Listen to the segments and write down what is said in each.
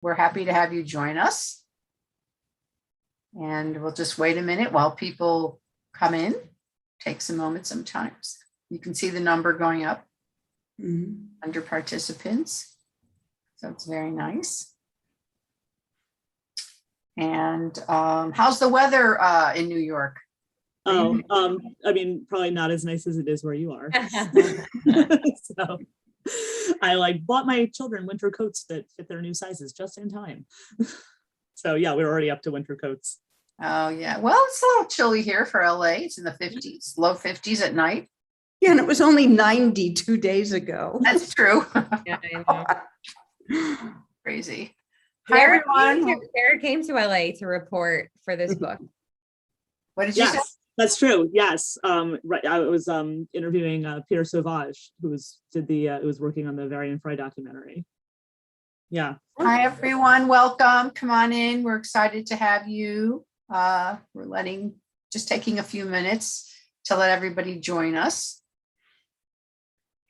we're happy to have you join us. And we'll just wait a minute while people come in. Takes a moment sometimes. You can see the number going up under participants. So it's very nice. And how's the weather in New York? I mean, probably not as nice as it is where you are. So I bought my children winter coats that fit their new sizes just in time. So yeah, we're already up to winter coats. Oh yeah, well, it's a little chilly here for LA. It's in the 50s, low 50s at night. Yeah, and it was only 90 2 days ago. That's true. Yeah, I know. Crazy. Dara came to LA to report for this book. What did you say? That's true. Yes. Right. I was interviewing Peter Sauvage, who was working on the Varian Fry documentary. Yeah. Hi everyone, welcome. Come on in. We're excited to have you. We're just taking a few minutes to let everybody join us.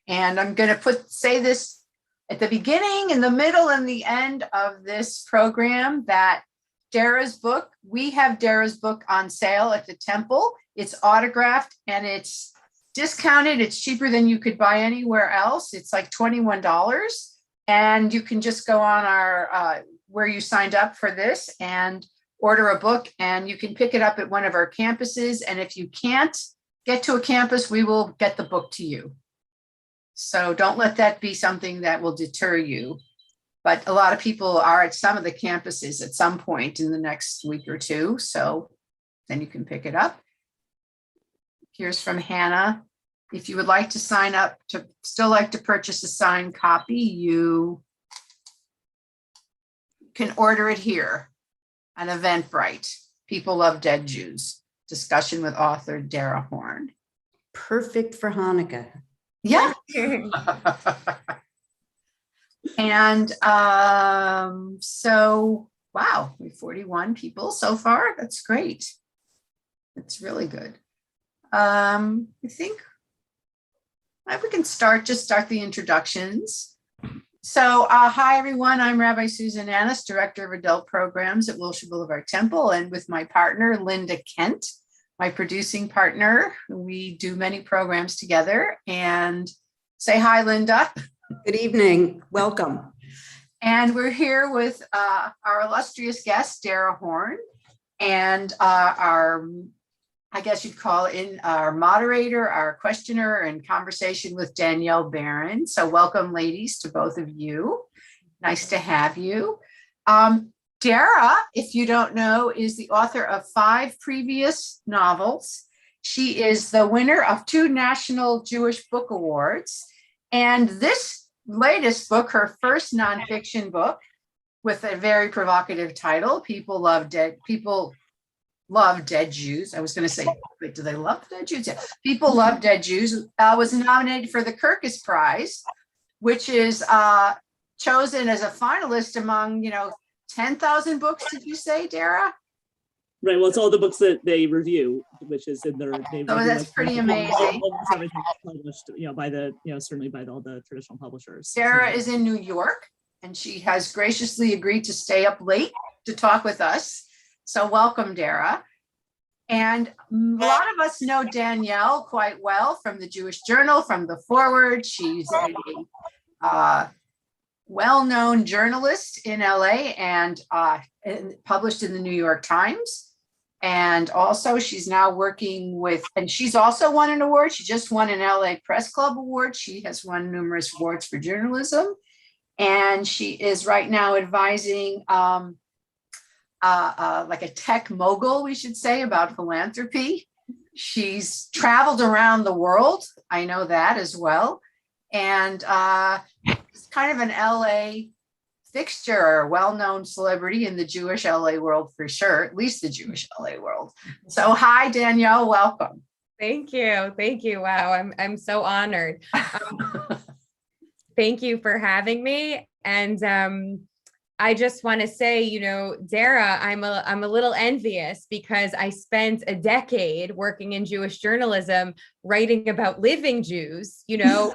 And I'm going to say this at the beginning, in the middle, and the end of this program, that Dara's book, we have Dara's book on sale at the temple. It's autographed and it's discounted. It's cheaper than you could buy anywhere else. It's like $21. And you can just go on our where you signed up for this and order a book, and you can pick it up at one of our campuses. And if you can't get to a campus, we will get the book to you. So don't let that be something that will deter you. But a lot of people are at some of the campuses at some point in the next week or two. So then you can pick it up. Here's from Hannah. If you would like to sign up to purchase a signed copy, you can order it here on Eventbrite. People Love Dead Jews. Discussion with author Dara Horn. Perfect for Hanukkah. Yeah. And so, wow, we have 41 people so far. That's great. That's really good. I think we can start the introductions. So hi, everyone. I'm Rabbi Susan Nanus, Director of Adult Programs at Wilshire Boulevard Temple, and with my partner, Linda Kent, my producing partner. We do many programs together. And say hi, Linda. Good evening. Welcome. And we're here with our illustrious guest, Dara Horn, and our, I guess you'd call it our moderator, our questioner, and conversation with Danielle Berrin. So welcome, ladies, to both of you. Nice to have you. Dara, if you don't know, is the author of 5 previous novels. She is the winner of 2 National Jewish Book Awards. And this latest book, her first nonfiction book, with a very provocative title, People Love Dead Jews. I was going to say, wait, do they love dead Jews? Yeah. People Love Dead Jews was nominated for the Kirkus Prize, which is chosen as a finalist among, 10,000 books, did you say, Dara? Right. Well, it's all the books that they review, which is in their. Oh, that's pretty amazing. Everything's published, certainly by all the traditional publishers. Dara is in New York, and she has graciously agreed to stay up late to talk with us. So welcome, Dara. And a lot of us know Danielle quite well from the Jewish Journal, from the Forward. She's a well-known journalist in LA and published in the New York Times. And also she's now working and she's also won an award. She just won an LA Press Club award. She has won numerous awards for journalism. And she is right now advising like a tech mogul, we should say, about philanthropy. She's traveled around the world. I know that as well. And it's kind of an LA fixture, or a well-known celebrity in the Jewish LA world for sure, at least the Jewish LA world. So hi, Danielle, welcome. Thank you. Wow, I'm so honored. Thank you for having me. And I just want to say, Dara, I'm a little envious because I spent a decade working in Jewish journalism, writing about living Jews,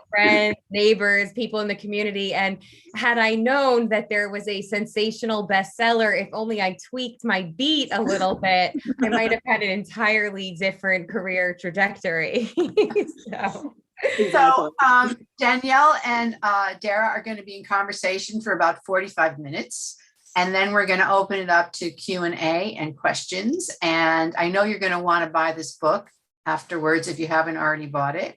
friends, neighbors, people in the community. And had I known that there was a sensational bestseller, if only I tweaked my beat a little bit, I might have had an entirely different career trajectory. So Danielle and Dara are going to be in conversation for about 45 minutes. And then we're going to open it up to Q&A and questions. And I know you're going to want to buy this book afterwards if you haven't already bought it.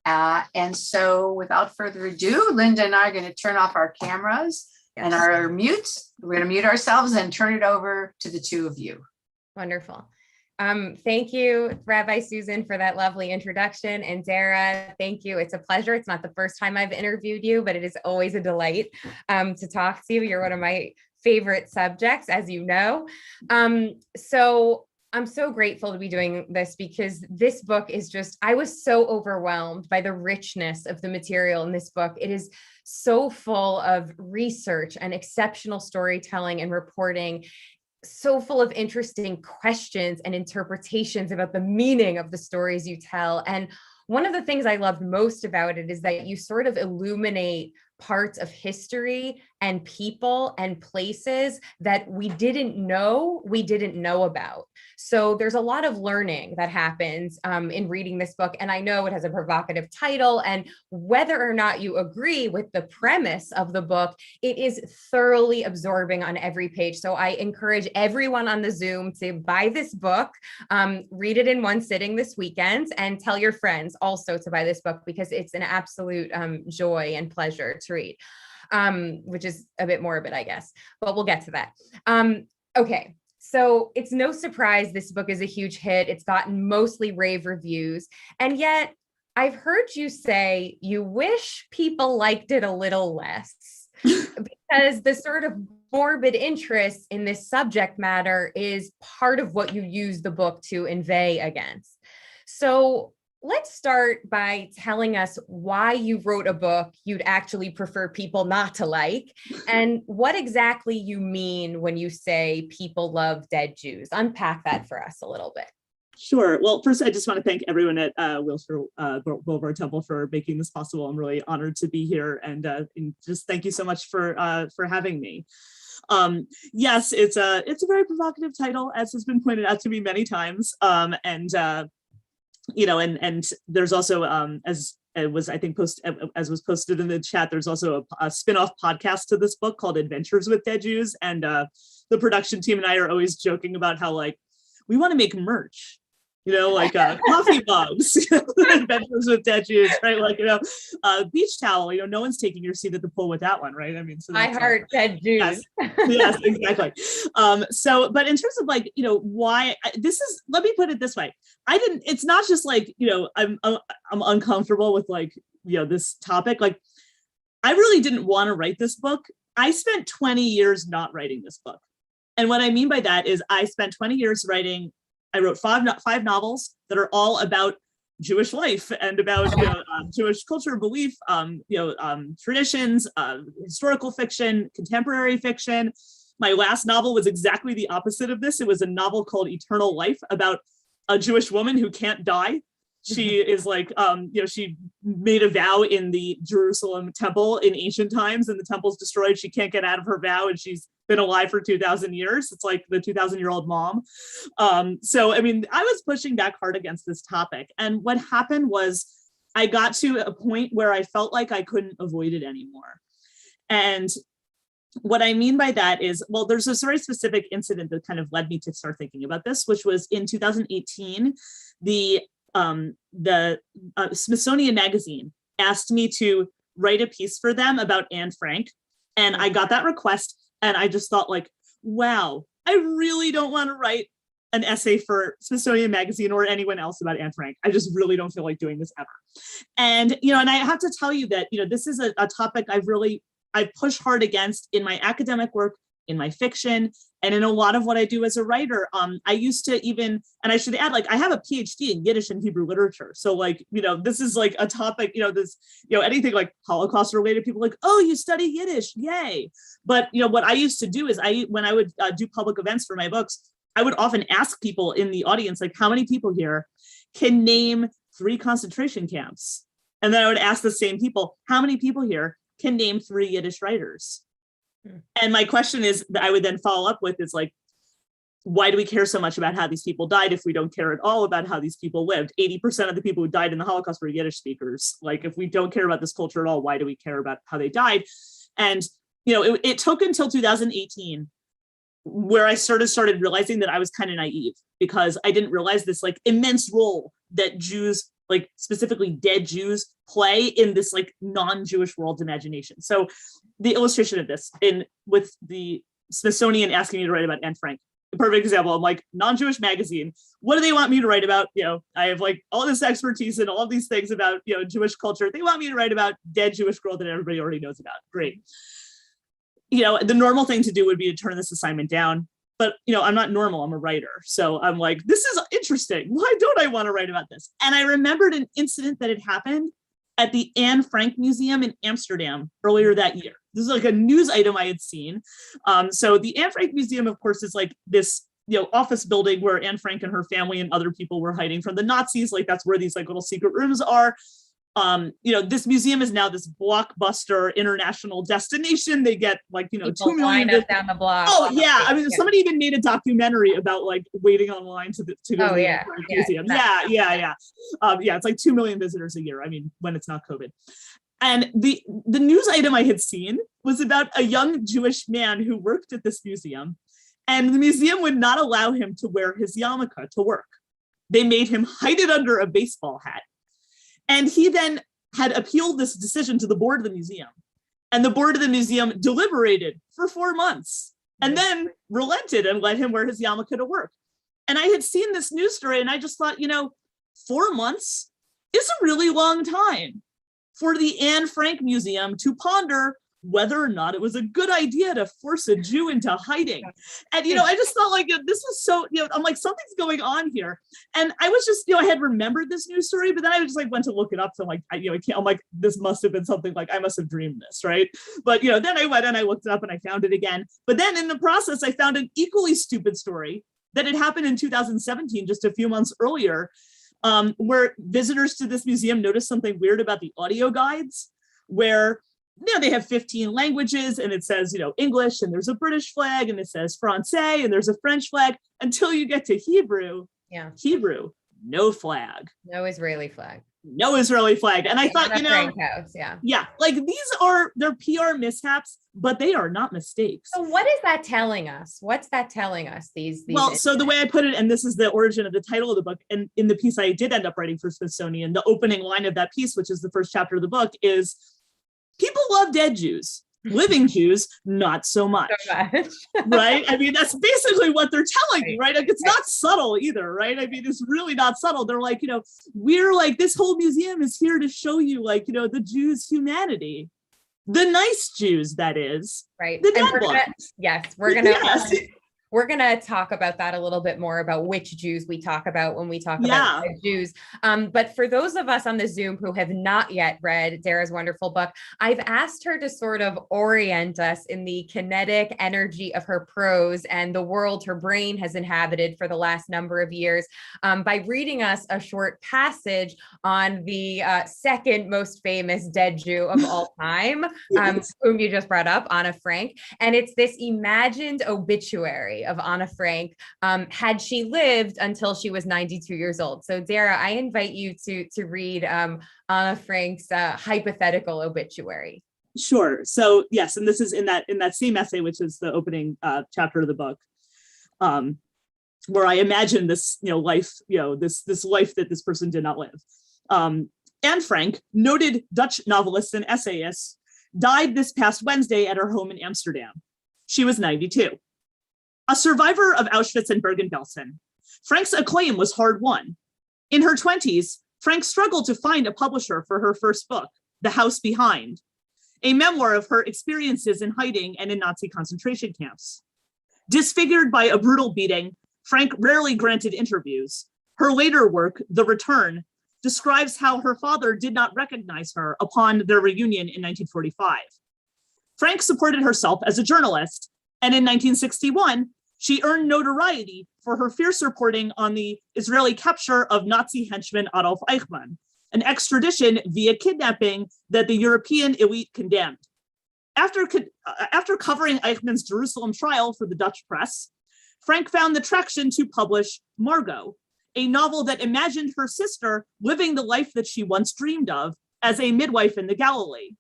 And so without further ado, Linda and I are going to turn off our cameras and our mutes. We're going to mute ourselves and turn it over to the two of you. Wonderful. Thank you, Rabbi Susan, for that lovely introduction. And Dara, thank you. It's a pleasure. It's not the first time I've interviewed you, but it is always a delight to talk to you. You're one of my favorite subjects, as you know. So I'm so grateful to be doing this because this book is I was so overwhelmed by the richness of the material in this book. It is so full of research and exceptional storytelling and reporting, so full of interesting questions and interpretations about the meaning of the stories you tell. And one of the things I loved most about it is that you sort of illuminate parts of history and people and places that we didn't know about. So there's a lot of learning that happens in reading this book. And I know it has a provocative title, and whether or not you agree with the premise of the book, it is thoroughly absorbing on every page. So I encourage everyone on the Zoom to buy this book, read it in one sitting this weekend, and tell your friends also to buy this book because it's an absolute joy and pleasure to read, which is a bit morbid, I guess, but we'll get to that. Okay. So it's no surprise this book is a huge hit. It's gotten mostly rave reviews. And yet I've heard you say you wish people liked it a little less because the sort of morbid interest in this subject matter is part of what you use the book to inveigh against. So let's start by telling us why you wrote a book you'd actually prefer people not to like, and what exactly you mean when you say people love dead Jews. Unpack that for us a little bit. Sure. Well, first, I just want to thank everyone at Wilshire Temple for making this possible. I'm really honored to be here, and just thank you so much for having me. Yes, it's a very provocative title, as has been pointed out to me many times, and there's also, as was posted in the chat, there's also a spin-off podcast to this book called Adventures with Dead Jews. And the production team and I are always joking about how we want to make merch, coffee mugs, Adventures with Dead Jews, right? Beach towel, no one's taking your seat at the pool with that one, right? I mean, so I heart dead Jews. Yes, exactly. But in terms of why this is, let me put it this way. It's not just I'm uncomfortable with this topic. I really didn't want to write this book. I spent 20 years not writing this book. And what I mean by that is I spent 20 years I wrote five novels that are all about Jewish life and about Jewish culture, belief, traditions, historical fiction, contemporary fiction. My last novel was exactly the opposite of this. It was a novel called Eternal Life about a Jewish woman who can't die. She is she made a vow in the Jerusalem temple in ancient times, and the temple's destroyed. She can't get out of her vow, and she's been alive for 2,000 years. It's like the 2,000-year-old mom. So, I mean, I was pushing back hard against this topic. And what happened was I got to a point where I felt like I couldn't avoid it anymore. And what I mean by that is, there's a very specific incident that kind of led me to start thinking about this, which was in 2018, the Smithsonian Magazine asked me to write a piece for them about Anne Frank. And I got that request, and I just thought wow, I really don't want to write an essay for Smithsonian Magazine or anyone else about Anne Frank. I just really don't feel like doing this ever. And, and I have to tell you that, this is a topic I've pushed hard against in my academic work in my fiction, and in a lot of what I do as a writer. I used to even, and I should add, like, I have a PhD in Yiddish and Hebrew literature. So like, this is like a topic, anything like Holocaust related, people are like, oh, you study Yiddish, yay. But, what I used to do is when I would do public events for my books, I would often ask people in the audience, like, how many people here can name 3 concentration camps? And then I would ask the same people, how many people here can name 3 Yiddish writers? And my question is, that I would then follow up with is like, why do we care so much about how these people died if we don't care at all about how these people lived? 80% of the people who died in the Holocaust were Yiddish speakers. Like, if we don't care about this culture at all, why do we care about how they died? And, it took until 2018 where I started realizing that I was kind of naive, because I didn't realize this like immense role that Jews, like specifically dead Jews, play in this like non-Jewish world's imagination. So the illustration of this with the Smithsonian asking me to write about Anne Frank, a perfect example. I'm like, non-Jewish magazine, what do they want me to write about? I have like all this expertise and all these things about, Jewish culture. They want me to write about dead Jewish girl that everybody already knows about. Great. The normal thing to do would be to turn this assignment down. But, I'm not normal, I'm a writer. So I'm like, this is interesting. Why don't I want to write about this? And I remembered an incident that had happened at the Anne Frank Museum in Amsterdam earlier that year. This is like a news item I had seen. So the Anne Frank Museum, of course, is like this, office building where Anne Frank and her family and other people were hiding from the Nazis. Like, that's where these like little secret rooms are. This museum is now this blockbuster international destination. They get like, 2 million down the block. Oh yeah. I mean, somebody even made a documentary about like waiting online to go to the museum. Yeah. It's like 2 million visitors a year. I mean, when it's not COVID. And the news item I had seen was about a young Jewish man who worked at this museum, and the museum would not allow him to wear his yarmulke to work. They made him hide it under a baseball hat. And he then had appealed this decision to the board of the museum. And the board of the museum deliberated for 4 months and then relented and let him wear his yarmulke to work. And I had seen this news story and I just thought, 4 months is a really long time for the Anne Frank Museum to ponder whether or not it was a good idea to force a Jew into hiding. And, I just thought like, this was so, I'm like, something's going on here. And I was just, I had remembered this news story, but then I just like went to look it up. So I'm like, I'm like, this must have been something like, I must have dreamed this, right? But, then I went and I looked it up and I found it again. But then in the process, I found an equally stupid story that had happened in 2017, just a few months earlier, where visitors to this museum noticed something weird about the audio guides, where they have 15 languages and it says, English, and there's a British flag, and it says Francais, and there's a French flag, until you get to Hebrew. Yeah. Hebrew, no flag. No Israeli flag. No Israeli flag. And I thought, like they're PR mishaps, but they are not mistakes. So what is that telling us? What's that telling us? So the way I put it, and this is the origin of the title of the book, and in the piece I did end up writing for Smithsonian, the opening line of that piece, which is the first chapter of the book, is people love dead Jews. Living Jews, not so much. Right? I mean, that's basically what they're telling you, right? Like, it's not subtle either, right? I mean, it's really not subtle. They're like, we're like, this whole museum is here to show you, like, the Jews' humanity. The nice Jews, that is. Right. The dead ones. We're going to talk about that a little bit more, about which Jews we talk about when we talk about Jews. But for those of us on the Zoom who have not yet read Dara's wonderful book, I've asked her to sort of orient us in the kinetic energy of her prose and the world her brain has inhabited for the last number of years by reading us a short passage on the second most famous dead Jew of all time, whom you just brought up, Anne Frank. And it's this imagined obituary of Anne Frank, had she lived until she was 92 years old. So Dara, I invite you to read Anne Frank's hypothetical obituary. Sure. So yes, and this is in that same essay, which is the opening chapter of the book, where I imagine this, life, this life that this person did not live. Anne Frank, noted Dutch novelist and essayist, died this past Wednesday at her home in Amsterdam. She was 92. A survivor of Auschwitz and Bergen-Belsen, Frank's acclaim was hard-won. In her 20s, Frank struggled to find a publisher for her first book, The House Behind. a memoir of her experiences in hiding and in Nazi concentration camps. Disfigured by a brutal beating, Frank rarely granted interviews. Her later work, The Return, describes how her father did not recognize her upon their reunion in 1945. Frank supported herself as a journalist, and in 1961, she earned notoriety for her fierce reporting on the Israeli capture of Nazi henchman Adolf Eichmann, an extradition via kidnapping that the European elite condemned. After covering Eichmann's Jerusalem trial for the Dutch press, Frank found the traction to publish Margot, a novel that imagined her sister living the life that she once dreamed of as a midwife in the Galilee.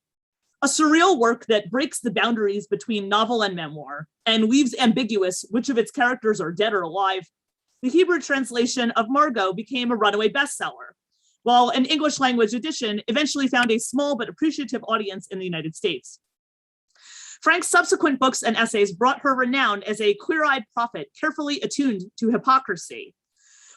A surreal work that breaks the boundaries between novel and memoir and leaves ambiguous which of its characters are dead or alive. The Hebrew translation of Margot became a runaway bestseller, while an English language edition eventually found a small but appreciative audience in the United States. Frank's subsequent books and essays brought her renown as a clear-eyed prophet carefully attuned to hypocrisy.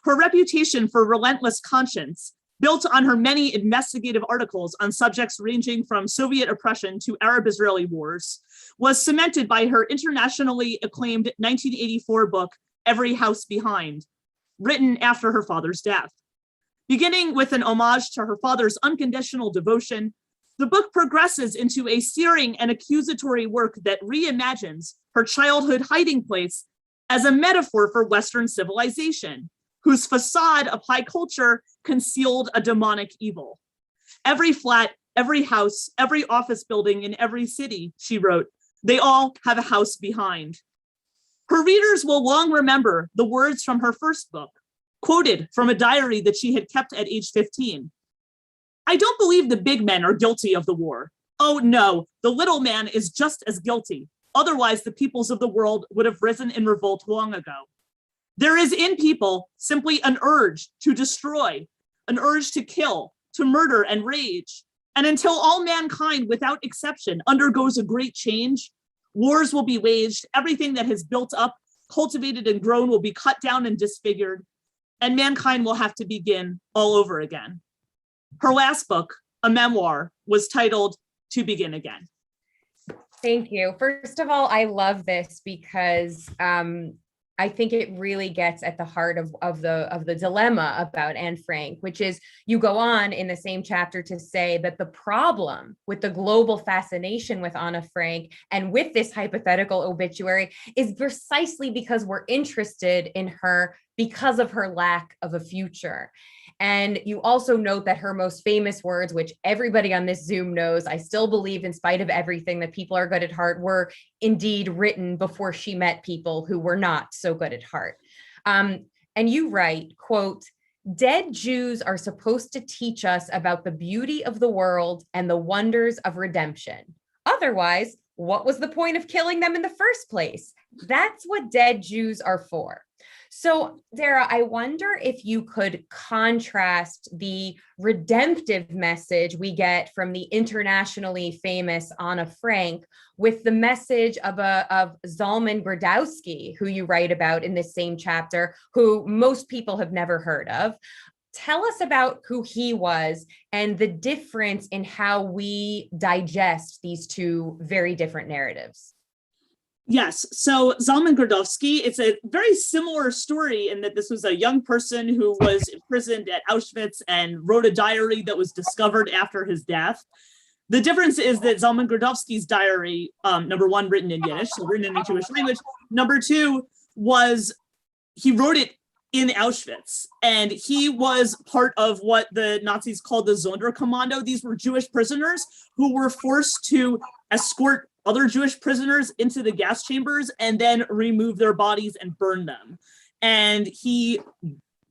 Her reputation for relentless conscience, built on her many investigative articles on subjects ranging from Soviet oppression to Arab-Israeli wars, was cemented by her internationally acclaimed 1984 book, Every House Behind, written after her father's death. Beginning with an homage to her father's unconditional devotion, the book progresses into a searing and accusatory work that reimagines her childhood hiding place as a metaphor for Western civilization, whose facade of high culture concealed a demonic evil. Every flat, every house, every office building in every city, she wrote, they all have a house behind. Her readers will long remember the words from her first book, quoted from a diary that she had kept at age 15. I don't believe the big men are guilty of the war. Oh no, the little man is just as guilty. Otherwise, the peoples of the world would have risen in revolt long ago. There is in people simply an urge to destroy, an urge to kill, to murder and rage. And until all mankind, without exception, undergoes a great change, wars will be waged, everything that has built up, cultivated and grown will be cut down and disfigured, and mankind will have to begin all over again. Her last book, a memoir, was titled To Begin Again. Thank you. First of all, I love this because I think it really gets at the heart of the dilemma about Anne Frank, which is you go on in the same chapter to say that the problem with the global fascination with Anne Frank and with this hypothetical obituary is precisely because we're interested in her because of her lack of a future. And you also note that her most famous words, which everybody on this Zoom knows, I still believe in spite of everything that people are good at heart, were indeed written before she met people who were not so good at heart. And you write, quote, dead Jews are supposed to teach us about the beauty of the world and the wonders of redemption. Otherwise, what was the point of killing them in the first place? That's what dead Jews are for. So, Dara, I wonder if you could contrast the redemptive message we get from the internationally famous Anne Frank with the message of Zalman Grodowski, who you write about in this same chapter, who most people have never heard of. Tell us about who he was and the difference in how we digest these two very different narratives. Yes, so Zalman Grodowski, it's a very similar story in that this was a young person who was imprisoned at Auschwitz and wrote a diary that was discovered after his death. The difference is that Zalman Grodowski's diary, number one, written in Yiddish, so written in the Jewish language. Number two was he wrote it in Auschwitz, and he was part of what the Nazis called the Sonderkommando. These were Jewish prisoners who were forced to escort other Jewish prisoners into the gas chambers and then remove their bodies and burn them. And he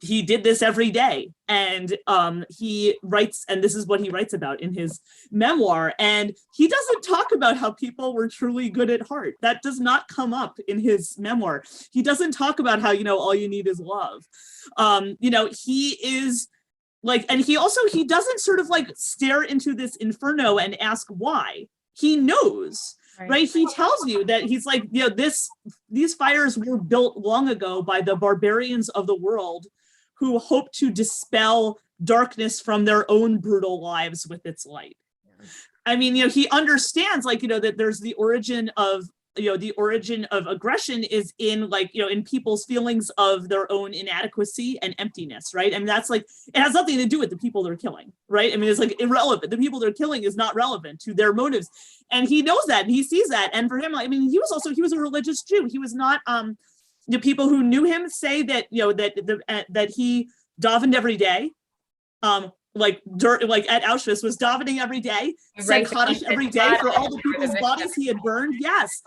did this every day. And he writes, and this is what he writes about in his memoir. And he doesn't talk about how people were truly good at heart. That does not come up in his memoir. He doesn't talk about how, all you need is love. He is like, and he doesn't sort of like stare into this inferno and ask why. He knows. Right. He tells you that he's like, these fires were built long ago by the barbarians of the world who hope to dispel darkness from their own brutal lives with its light. I mean, he understands that there's the origin of aggression is in in people's feelings of their own inadequacy and emptiness, right? I mean, that's it has nothing to do with the people they're killing, right? I mean, it's irrelevant. The people they're killing is not relevant to their motives. And he knows that and he sees that. And for him, I memean, he was a religious Jew. He was not, the people who knew him say that, that he davened every day. At Auschwitz was davening every day, said Kaddish every day for all the people's bodies he had burned. Yes.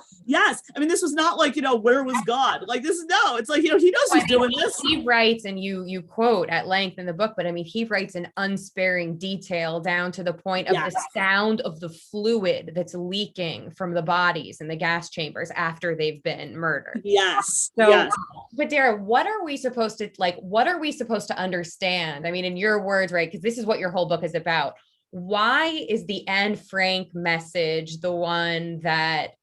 I mean, this was not where was God? It's he knows he's doing this. He writes, and you quote at length in the book, but I mean, he writes in unsparing detail down to the point of the sound of the fluid that's leaking from the bodies in the gas chambers after they've been murdered. Yes. So, yes. But Dara, what are we supposed to understand? I mean, in your words, right? Because this is what your whole book is about. Why is the Anne Frank message the one that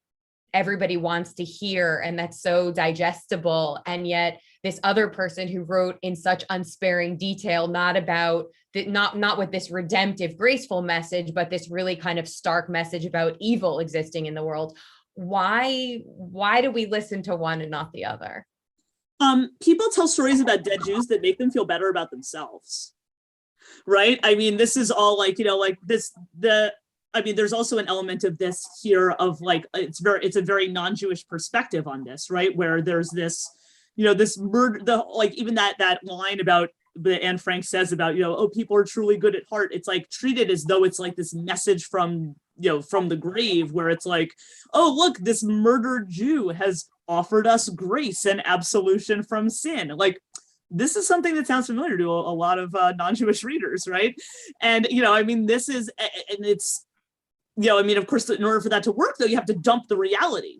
everybody wants to hear and that's so digestible, and yet this other person who wrote in such unsparing detail, not with this redemptive, graceful message, but this really kind of stark message about evil existing in the world? Why do we listen to one and not the other? People tell stories about dead Jews that make them feel better about themselves. Right. I mean, this is all there's also an element of this here of it's a very non-Jewish perspective on this, right? Where there's this, this murder, even that line about that Anne Frank says about, people are truly good at heart. It's treated as though it's this message from the grave, where it's oh, look, this murdered Jew has offered us grace and absolution from sin. This is something that sounds familiar to a lot of non-Jewish readers, right? And, I mean, this is, and it's, I mean, of course, in order for that to work, though, you have to dump the reality,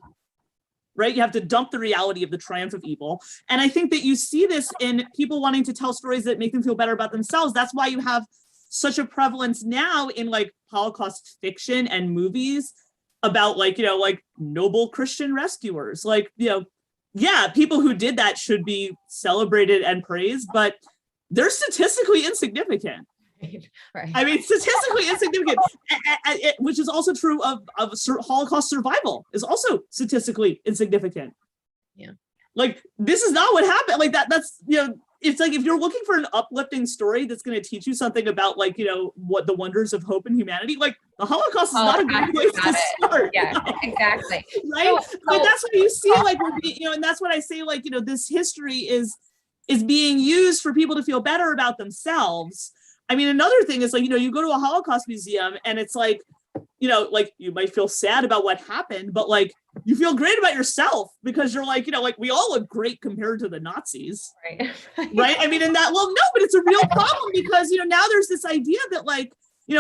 right? You have to dump the reality of the triumph of evil. And I think that you see this in people wanting to tell stories that make them feel better about themselves. That's why you have such a prevalence now in Holocaust fiction and movies about noble Christian rescuers, yeah, people who did that should be celebrated and praised, but they're statistically insignificant. Right. I mean, statistically insignificant, which is also true of Holocaust survival, is also statistically insignificant. Yeah. This is not what happened. That's, it's if you're looking for an uplifting story that's going to teach you something about what the wonders of hope and humanity, the Holocaust is not a good place to start. Yeah, exactly. Right. But that's what you see, and that's what I say, this history is being used for people to feel better about themselves. I mean, another thing is you go to a Holocaust museum and it's you might feel sad about what happened, but you feel great about yourself because you're we all look great compared to the Nazis. Right. Right. I mean, but it's a real problem because, now there's this idea that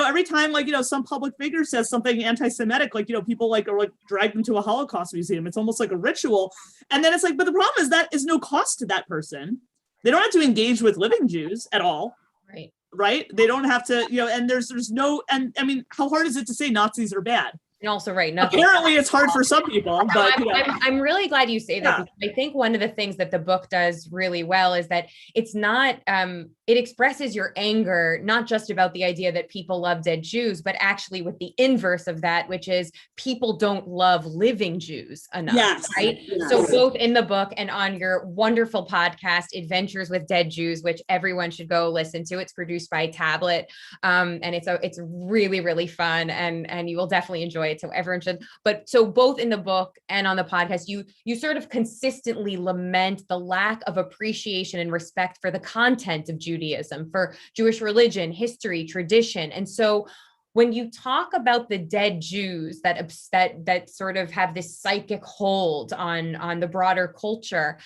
every time some public figure says something anti-Semitic, people are dragged into a Holocaust museum. It's almost like a ritual. And then it's but the problem is that is no cost to that person. They don't have to engage with living Jews at all. Right. Right. They don't have to, and there's no, and I mean, how hard is it to say Nazis are bad? And also, right. Nothing. Apparently it's hard for some people, but I'm really glad you say that, because I think one of the things that the book does really well is that it's not, it expresses your anger, not just about the idea that people love dead Jews, but actually with the inverse of that, which is people don't love living Jews enough. Yes. Right. Yes. So both in the book and on your wonderful podcast, Adventures with Dead Jews, which everyone should go listen to. It's produced by Tablet. And it's really, really fun, and you will definitely enjoy it. So everyone should, but so both in the book and on the podcast, you sort of consistently lament the lack of appreciation and respect for the content of Judaism, for Jewish religion, history, tradition. And so when you talk about the dead Jews that sort of have this psychic hold on the broader culture,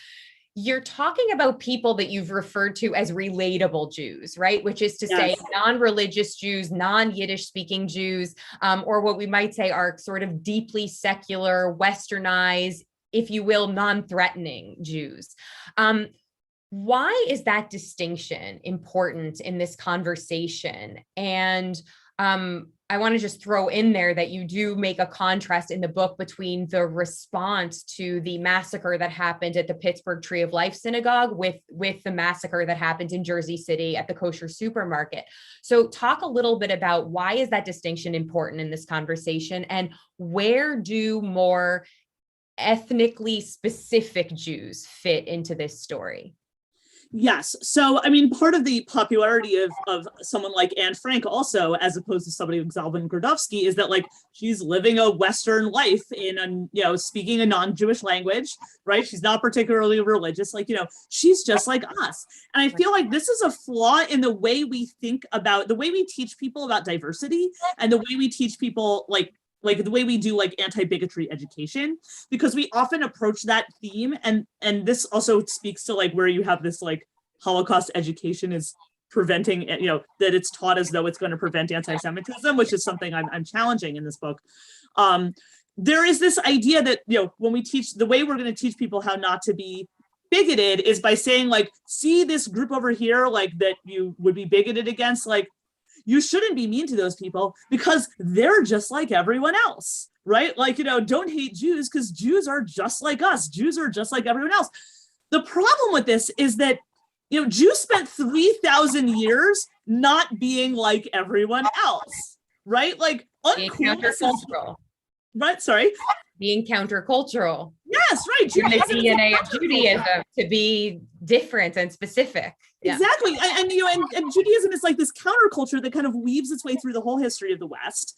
you're talking about people that you've referred to as relatable Jews, right? Which is to say non-religious Jews, non-Yiddish speaking Jews, or what we might say are sort of deeply secular, westernized, if you will, non-threatening Jews. Why is that distinction important in this conversation? And I want to just throw in there that you do make a contrast in the book between the response to the massacre that happened at the Pittsburgh Tree of Life Synagogue with the massacre that happened in Jersey City at the kosher supermarket. So talk a little bit about why is that distinction important in this conversation, and where do more ethnically specific Jews fit into this story? Yes. So, I mean, part of the popularity of someone like Anne Frank also, as opposed to somebody like Zalman Gordowski, is that like she's living a Western life in speaking a non-Jewish language, right? She's not particularly religious, like, she's just like us. And I feel like this is a flaw in the way we think about, the way we teach people about diversity, and the way we teach people like the way we do like anti-bigotry education, because we often approach that theme, and this also speaks to like where you have this like Holocaust education is preventing, that it's taught as though it's going to prevent anti-Semitism, which is something I'm challenging in this book. There is this idea that, when we teach, the way we're going to teach people how not to be bigoted is by saying like, see this group over here, like that you would be bigoted against, like, you shouldn't be mean to those people because they're just like everyone else, right? Like, don't hate Jews because Jews are just like us. Jews are just like everyone else. The problem with this is that, Jews spent 3,000 years not being like everyone else, right? Like, countercultural. Right, sorry? Being countercultural. Yes, right. In the DNA of Judaism to be different and specific. Yeah. Exactly. And Judaism is like this counterculture that kind of weaves its way through the whole history of the West.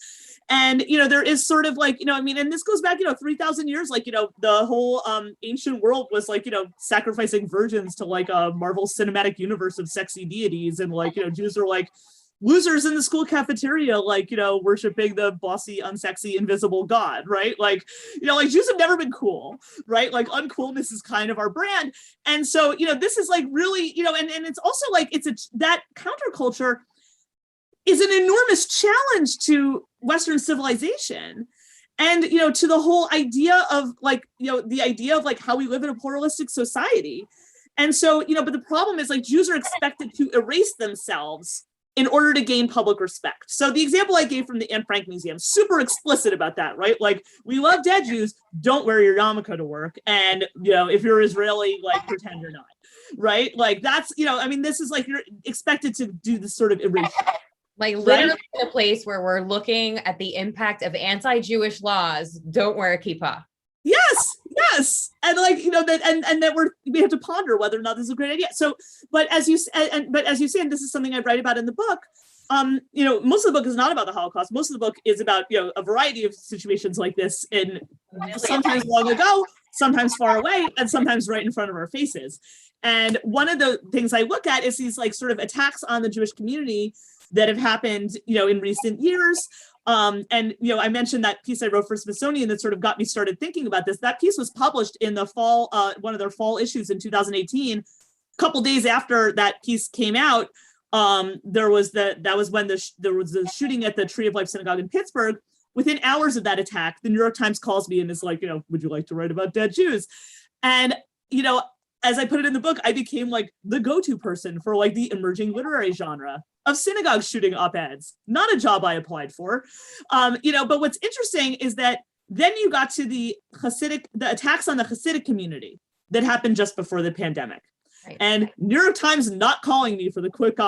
And, there is sort of like, and this goes back, 3,000 years, like, the whole ancient world was like, sacrificing virgins to like a Marvel Cinematic Universe of sexy deities. And like, Jews are like losers in the school cafeteria, like, worshiping the bossy, unsexy, invisible God, right? Like, like Jews have never been cool, right? Like uncoolness is kind of our brand. And so, this is like really, and it's also like, that counterculture is an enormous challenge to Western civilization. And, to the whole idea of like, the idea of like how we live in a pluralistic society. And so, but the problem is like Jews are expected to erase themselves in order to gain public respect. So the example I gave from the Anne Frank Museum, super explicit about that, right? Like, we love dead Jews, don't wear your yarmulke to work. And, if you're Israeli, like, pretend you're not, right? Like, that's, this is like, you're expected to do this sort of erasure. Like literally in a place where we're looking at the impact of anti-Jewish laws, don't wear a kippah. Yes. And like, that we have to ponder whether or not this is a great idea. So, but as you say, and this is something I write about in the book, most of the book is not about the Holocaust. Most of the book is about, a variety of situations like this in sometimes long ago, sometimes far away, and sometimes right in front of our faces. And one of the things I look at is these like sort of attacks on the Jewish community that have happened, in recent years. And, I mentioned that piece I wrote for Smithsonian that sort of got me started thinking about this. That piece was published in the fall, one of their fall issues in 2018. A couple days after that piece came out, there was when there was the shooting at the Tree of Life Synagogue in Pittsburgh. Within hours of that attack, the New York Times calls me and is like, would you like to write about dead Jews? And, as I put it in the book, I became like the go-to person for like the emerging literary genre of synagogue shooting op-eds. Not a job I applied for. But what's interesting is that then you got to the attacks on the Hasidic community that happened just before the pandemic. Right. And New York Times not calling me for the quick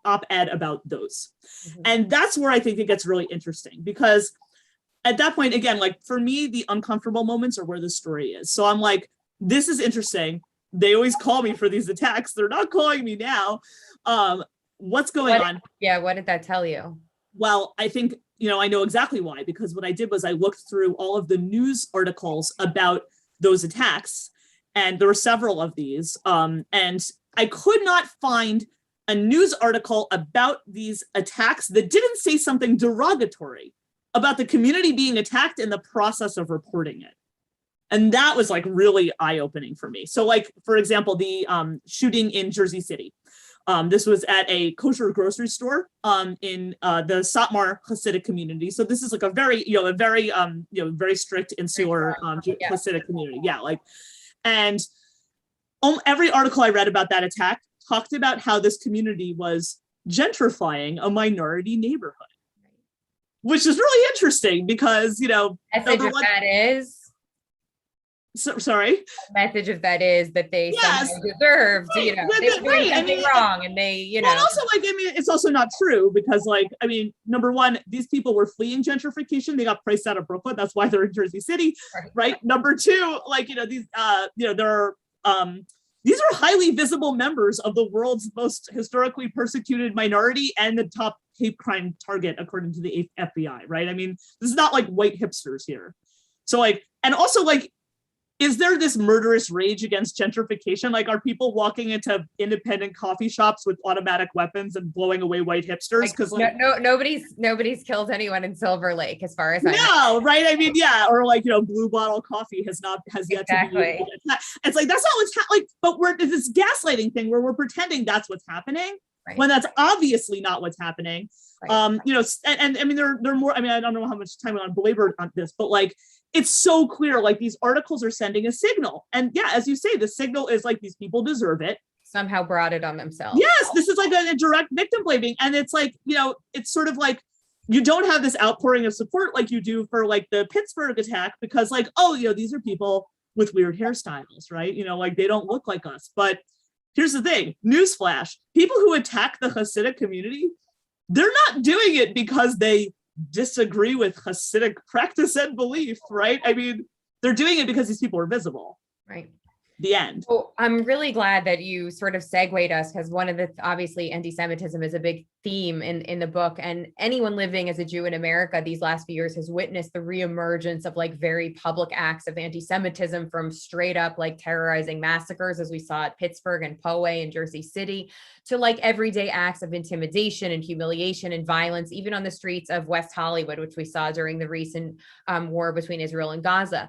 op-ed about those. Mm-hmm. And that's where I think it gets really interesting, because at that point, again, like for me, the uncomfortable moments are where the story is. So I'm like, this is interesting. They always call me for these attacks. They're not calling me now. What's going on? Yeah, what did that tell you? Well, I think, I know exactly why, because what I did was I looked through all of the news articles about those attacks, and there were several of these, and I could not find a news article about these attacks that didn't say something derogatory about the community being attacked in the process of reporting it. And that was like really eye-opening for me. So like, for example, the shooting in Jersey City. This was at a kosher grocery store in the Satmar Hasidic community. So this is like a very, very strict insular Hasidic community. Yeah, like, and every article I read about that attack talked about how this community was gentrifying a minority neighborhood. which is really interesting because, Message of that is. Sorry. Message of that is that they Yes, somehow deserved, right, they were doing something wrong, and they, Well, and also, it's also not true because, number one, these people were fleeing gentrification. They got priced out of Brooklyn. That's why they're in Jersey City, right? Number two, these are highly visible members of the world's most historically persecuted minority and the top hate crime target, according to the FBI, right? I mean, this is not like white hipsters here. So and also is there this murderous rage against gentrification? Are people walking into independent coffee shops with automatic weapons and blowing away white hipsters? Because nobody's killed anyone in Silver Lake, as far as I know. Right? I mean, yeah, or Blue Bottle Coffee has yet to be. It's that's not what's happening. But we're this gaslighting thing where we're pretending that's what's happening when that's obviously not what's happening. Right. And I mean, there are more. I mean, I don't know how much time I'm belabored on this, but it's so clear, these articles are sending a signal. And yeah, as you say, the signal is these people deserve it. Somehow brought it on themselves. Yes, this is a direct victim blaming. And it's it's sort of you don't have this outpouring of support like you do for the Pittsburgh attack because these are people with weird hairstyles, right? They don't look like us. But here's the thing, newsflash, people who attack the Hasidic community, they're not doing it because they disagree with Hasidic practice and belief, right? I mean, they're doing it because these people are visible. Right. The end. Well, I'm really glad that you sort of segued us, because one of the, obviously, anti-Semitism is a big theme in the book, and anyone living as a Jew in America these last few years has witnessed the reemergence of very public acts of anti-Semitism, from straight up terrorizing massacres, as we saw at Pittsburgh and Poway and Jersey City, to everyday acts of intimidation and humiliation and violence, even on the streets of West Hollywood, which we saw during the recent war between Israel and Gaza.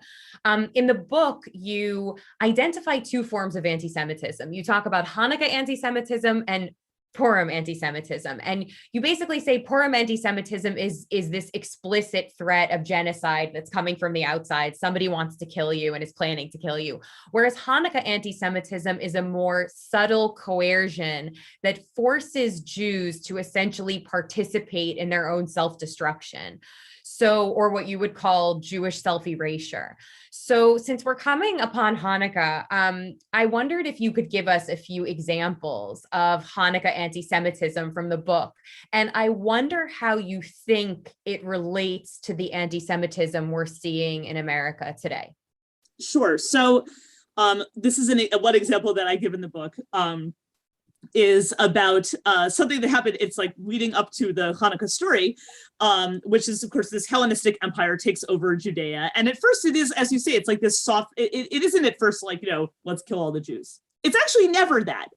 In the book, you identify two forms of anti-Semitism. You talk about Hanukkah anti-Semitism and Purim anti-Semitism. And you basically say Purim anti-Semitism is this explicit threat of genocide that's coming from the outside. Somebody wants to kill you and is planning to kill you. Whereas Hanukkah anti-Semitism is a more subtle coercion that forces Jews to essentially participate in their own self-destruction. So, or what you would call Jewish self-erasure. So since we're coming upon Hanukkah, I wondered if you could give us a few examples of Hanukkah anti-Semitism from the book. And I wonder how you think it relates to the anti-Semitism we're seeing in America today. Sure. So this is one example that I give in the book. Is about something that happened. It's leading up to the Hanukkah story, which is, of course, this Hellenistic empire takes over Judea. And at first it is, as you say, it's this soft, it isn't at first let's kill all the Jews. It's actually never that.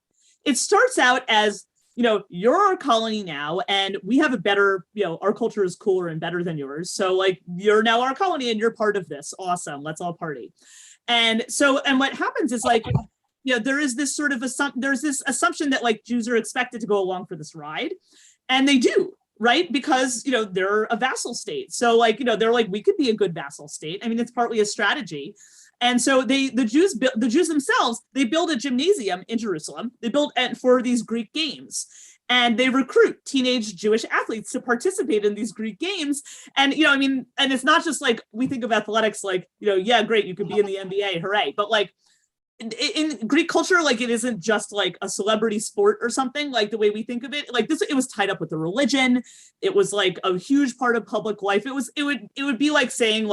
It starts out as, you're our colony now, and we have a better, our culture is cooler and better than yours. So you're now our colony and you're part of this. Awesome. Let's all party. And what happens is there is this sort of there's this assumption that Jews are expected to go along for this ride, and they do, right? Because they're a vassal state. So they're we could be a good vassal state. I mean, it's partly a strategy. And so the Jews themselves, they build a gymnasium in Jerusalem. They build for these Greek games. And they recruit teenage Jewish athletes to participate in these Greek games. And, and it's not just we think of athletics yeah, great, you could be in the NBA, hooray. But in Greek culture, it isn't just a celebrity sport or something the way we think of it. It was tied up with the religion. It was a huge part of public life. It would be saying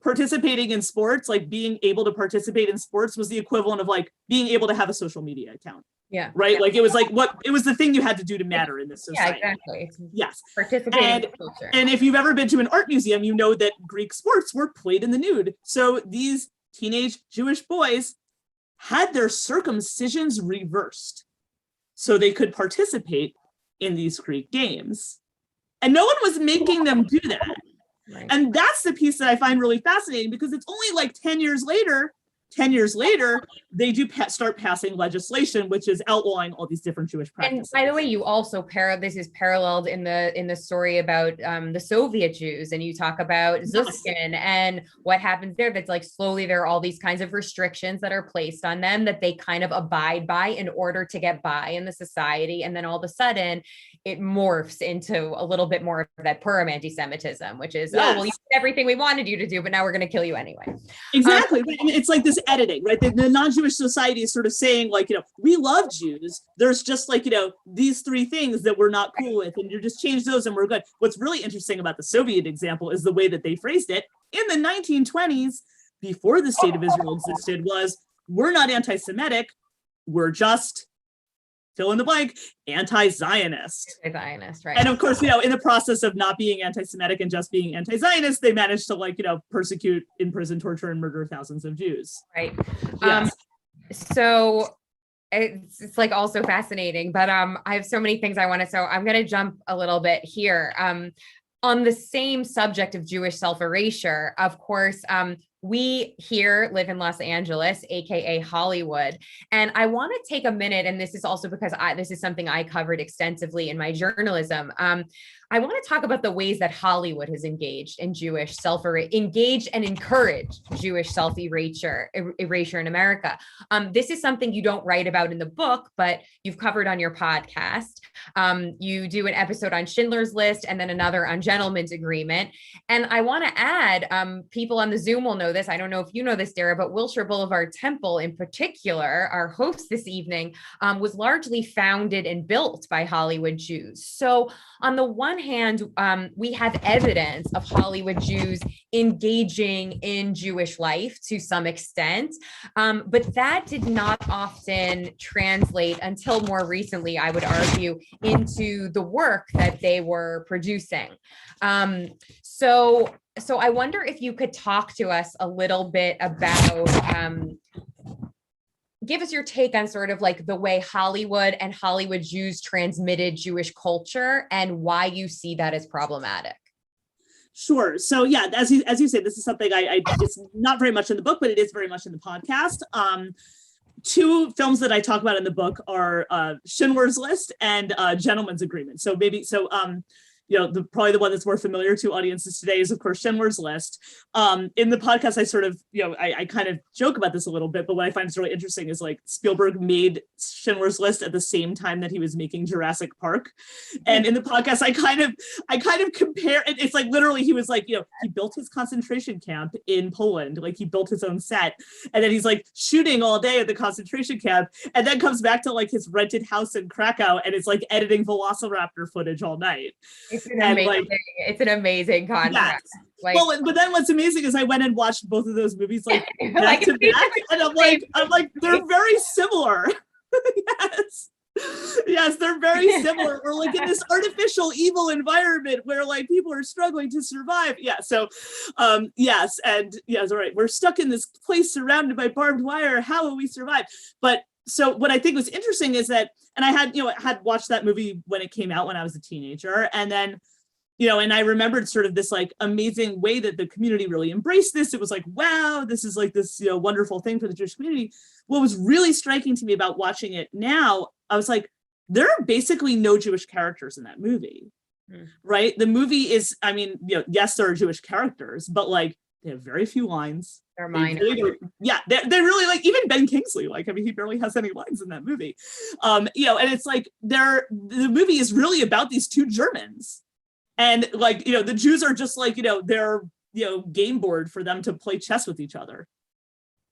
participating in sports, being able to participate in sports was the equivalent of being able to have a social media account. Yeah. Right. Yeah. It was the thing you had to do to matter in this society. Yeah, exactly. Yes. Participating in culture. And if you've ever been to an art museum, you know that Greek sports were played in the nude. So these teenage Jewish boys had their circumcisions reversed so they could participate in these Greek games. And no one was making them do that. Right. And that's the piece that I find really fascinating, because it's only 10 years later, 10 years later, they do start passing legislation, which is outlawing all these different Jewish practices. And by the way, you also this is paralleled in the story about the Soviet Jews, and you talk about Zuskin and what happens there. That's like slowly there are all these kinds of restrictions that are placed on them that they kind of abide by in order to get by in the society, and then all of a sudden it morphs into a little bit more of that Purim anti-Semitism, which is, oh, well, you did everything we wanted you to do, but now we're going to kill you anyway. Exactly. It's like this editing, right? The non-Jewish society is sort of saying, like, we love Jews. There's just like, these three things that we're not cool with, and you just change those and we're good. What's really interesting about the Soviet example is the way that they phrased it in the 1920s, before the state of Israel existed, was, we're not anti-Semitic, we're just, fill in the blank, anti-Zionist. Anti-Zionist, right. And of course, in the process of not being anti-Semitic and just being anti-Zionist, they managed to persecute, imprison, torture, and murder thousands of Jews. Right. Yes. So it's like also fascinating, but I have so many things I want to, so I'm going to jump a little bit here. On the same subject of Jewish self-erasure, of course, we here live in Los Angeles, AKA Hollywood. And I want to take a minute, and this is also because this is something I covered extensively in my journalism. I want to talk about the ways that Hollywood has engaged in Jewish engaged and encouraged Jewish self-erasure in America. This is something you don't write about in the book, but you've covered on your podcast. You do an episode on Schindler's List and then another on Gentleman's Agreement. And I want to add, people on the Zoom will know this. I don't know if you know this, Dara, but Wilshire Boulevard Temple in particular, our host this evening, was largely founded and built by Hollywood Jews. So on the one hand, we have evidence of Hollywood Jews engaging in Jewish life to some extent, but that did not often translate until more recently, I would argue, into the work that they were producing. So I wonder if you could talk to us a little bit about, give us your take on sort of like the way Hollywood and Hollywood Jews transmitted Jewish culture and why you see that as problematic. Sure. So yeah, as you say, this is something it's not very much in the book, but it is very much in the podcast. Two films that I talk about in the book are Schindler's List and Gentleman's Agreement. So probably the one that's more familiar to audiences today is, of course, Schindler's List. In the podcast, I sort of, I kind of joke about this a little bit, but what I find is really interesting is like Spielberg made Schindler's List at the same time that he was making Jurassic Park. And in the podcast, I kind of compare, it's like literally he was like, he built his concentration camp in Poland, like he built his own set. And then he's like shooting all day at the concentration camp and then comes back to like his rented house in Krakow and is like editing Velociraptor footage all night. It's an amazing contrast. Like, well, but then what's amazing is I went and watched both of those movies like back to back, and I'm like, they're very similar. Yes, they're very similar. We're like in this artificial evil environment where like people are struggling to survive. Yeah. So, yes, and yes, all right. We're stuck in this place surrounded by barbed wire. How will we survive? But so what I think was interesting is that, and I had watched that movie when it came out when I was a teenager, and then, and I remembered sort of this like amazing way that the community really embraced this. It was like, wow, this is like this, wonderful thing for the Jewish community. What was really striking to me about watching it now, I was like, there are basically no Jewish characters in that movie, right? The movie is, yes, there are Jewish characters, but like they have very few lines. They're minor. They're really like, even Ben Kingsley, he barely has any lines in that movie. And it's like the movie is really about these two Germans. And like, the Jews are just like, they're, game board for them to play chess with each other.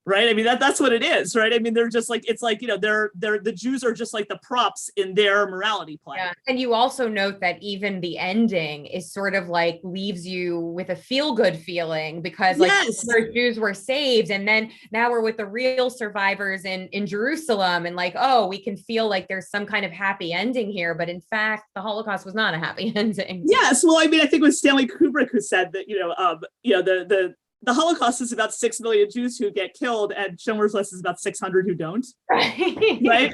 Right. That's what it is. Right. They're just like, it's like, they're the Jews are just like the props in their morality play. Yeah. And you also note that even the ending is sort of like leaves you with a feel good feeling because like the Jews were saved. And then now we're with the real survivors in Jerusalem and like, oh, we can feel like there's some kind of happy ending here. But in fact, the Holocaust was not a happy ending. Yes. Well, I think it was Stanley Kubrick who said that, the Holocaust is about 6 million Jews who get killed, and Schindler's List is about 600 who don't. Right.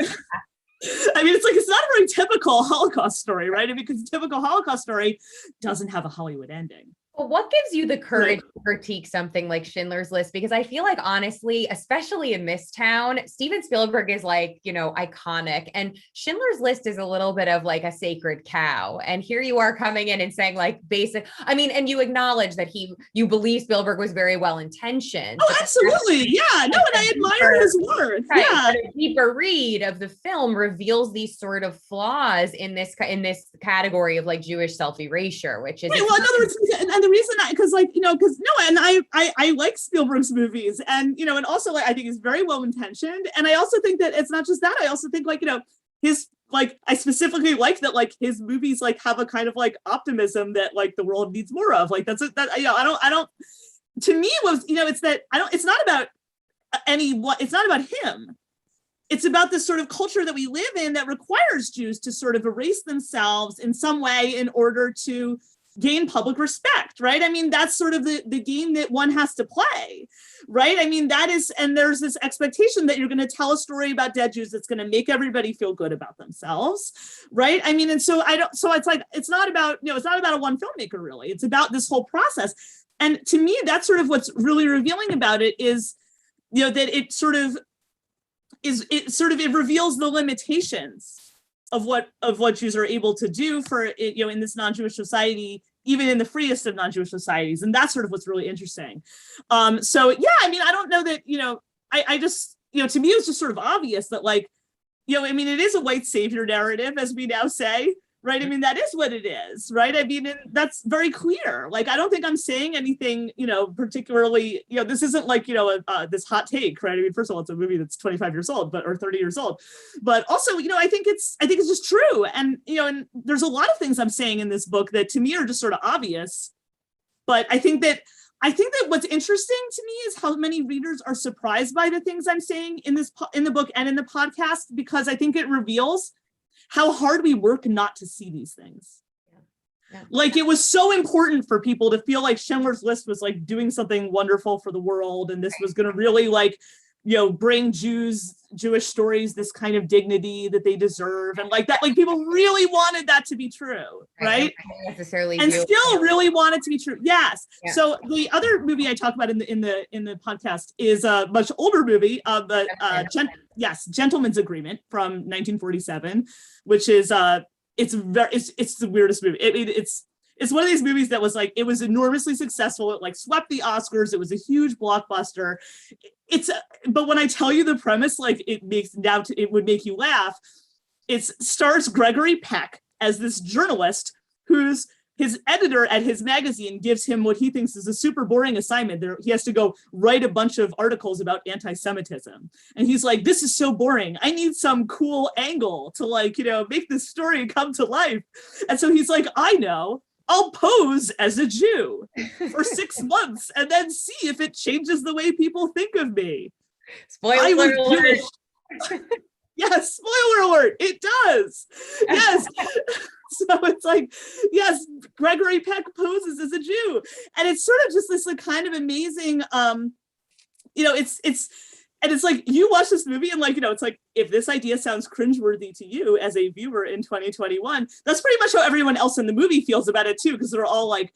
It's not a very typical Holocaust story, right? Because a typical Holocaust story doesn't have a Hollywood ending. Well, what gives you the courage to critique something like Schindler's List? Because I feel like, honestly, especially in this town, Steven Spielberg is like, iconic. And Schindler's List is a little bit of like a sacred cow. And here you are coming in and saying like and you acknowledge that you believe Spielberg was very well intentioned. Oh, absolutely. Yeah. No, and I admire his work. Right. Yeah. But a deeper read of the film reveals these sort of flaws in this category of like Jewish self-erasure, which is right. Well, in other words, and the reason I like Spielberg's movies, and and also like I think he's very well intentioned, and I also think that it's not just that. I also think his I specifically like that his movies have a kind of optimism that the world needs more of. I don't. To me, it's that it's not about it's not about him. It's about this sort of culture that we live in that requires Jews to sort of erase themselves in some way in order to gain public respect, right? I mean, that's sort of the game that one has to play, right? I mean, and there's this expectation that you're going to tell a story about dead Jews that's going to make everybody feel good about themselves, right? I mean, and so it's not about a one filmmaker really. It's about this whole process. And to me, that's sort of what's really revealing about it is, that it reveals the limitations of what Jews are able to do for in this non-Jewish society, even in the freest of non-Jewish societies, and that's sort of what's really interesting. So yeah, I mean, I don't know that I just to me it was just sort of obvious that I mean, it is a white savior narrative, as we now say, right? I mean, that is what it is, right? I mean, that's very clear. I don't think I'm saying anything, particularly, this isn't this hot take, right? I mean, first of all, it's a movie that's 25 years old, or 30 years old, but also, I think it's just true. And, and there's a lot of things I'm saying in this book that to me are just sort of obvious, but I think that what's interesting to me is how many readers are surprised by the things I'm saying in the book and in the podcast, because I think it reveals how hard we work not to see these things. Yeah. It was so important for people to feel like Schindler's List was doing something wonderful for the world, and this was going to really bring Jewish stories this kind of dignity that they deserve, and that people really wanted that to be true, right? Necessarily, and still really want it to be true. Yes. Yeah. So the other movie I talk about in the podcast is a much older movie, Gentleman's Agreement from 1947, which is it's the weirdest movie. It's one of these movies that was it was enormously successful. It swept the Oscars. It was a huge blockbuster. But when I tell you the premise, it would make you laugh. It stars Gregory Peck as this journalist who's his editor at his magazine gives him what he thinks is a super boring assignment. He has to go write a bunch of articles about anti-Semitism. And he's like, this is so boring. I need some cool angle to make this story come to life. And so he's like, I know. I'll pose as a Jew for 6 months and then see if it changes the way people think of me. Spoiler alert. Yes, spoiler alert. It does. Yes. So it's yes, Gregory Peck poses as a Jew. And it's sort of just this kind of amazing, it's you watch this movie and it's if this idea sounds cringeworthy to you as a viewer in 2021, that's pretty much how everyone else in the movie feels about it too, because they're all like,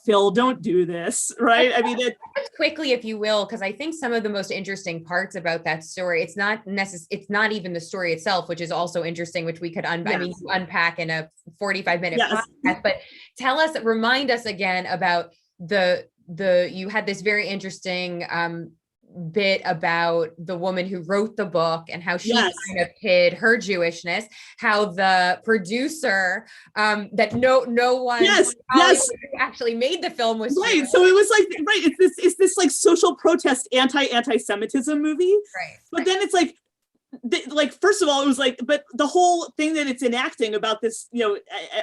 Phil, don't do this, right? I mean, quickly, if you will, because I think some of the most interesting parts about that story, it's not even the story itself, which is also interesting, which we could unpack in a 45-minute podcast. But remind us again about you had this very interesting bit about the woman who wrote the book and how she kind of hid her Jewishness, how the producer that no one actually made the film was right. Jewish. So it was it's this social protest anti-Semitism movie, right? But then it's first of all, it was but the whole thing that it's enacting about this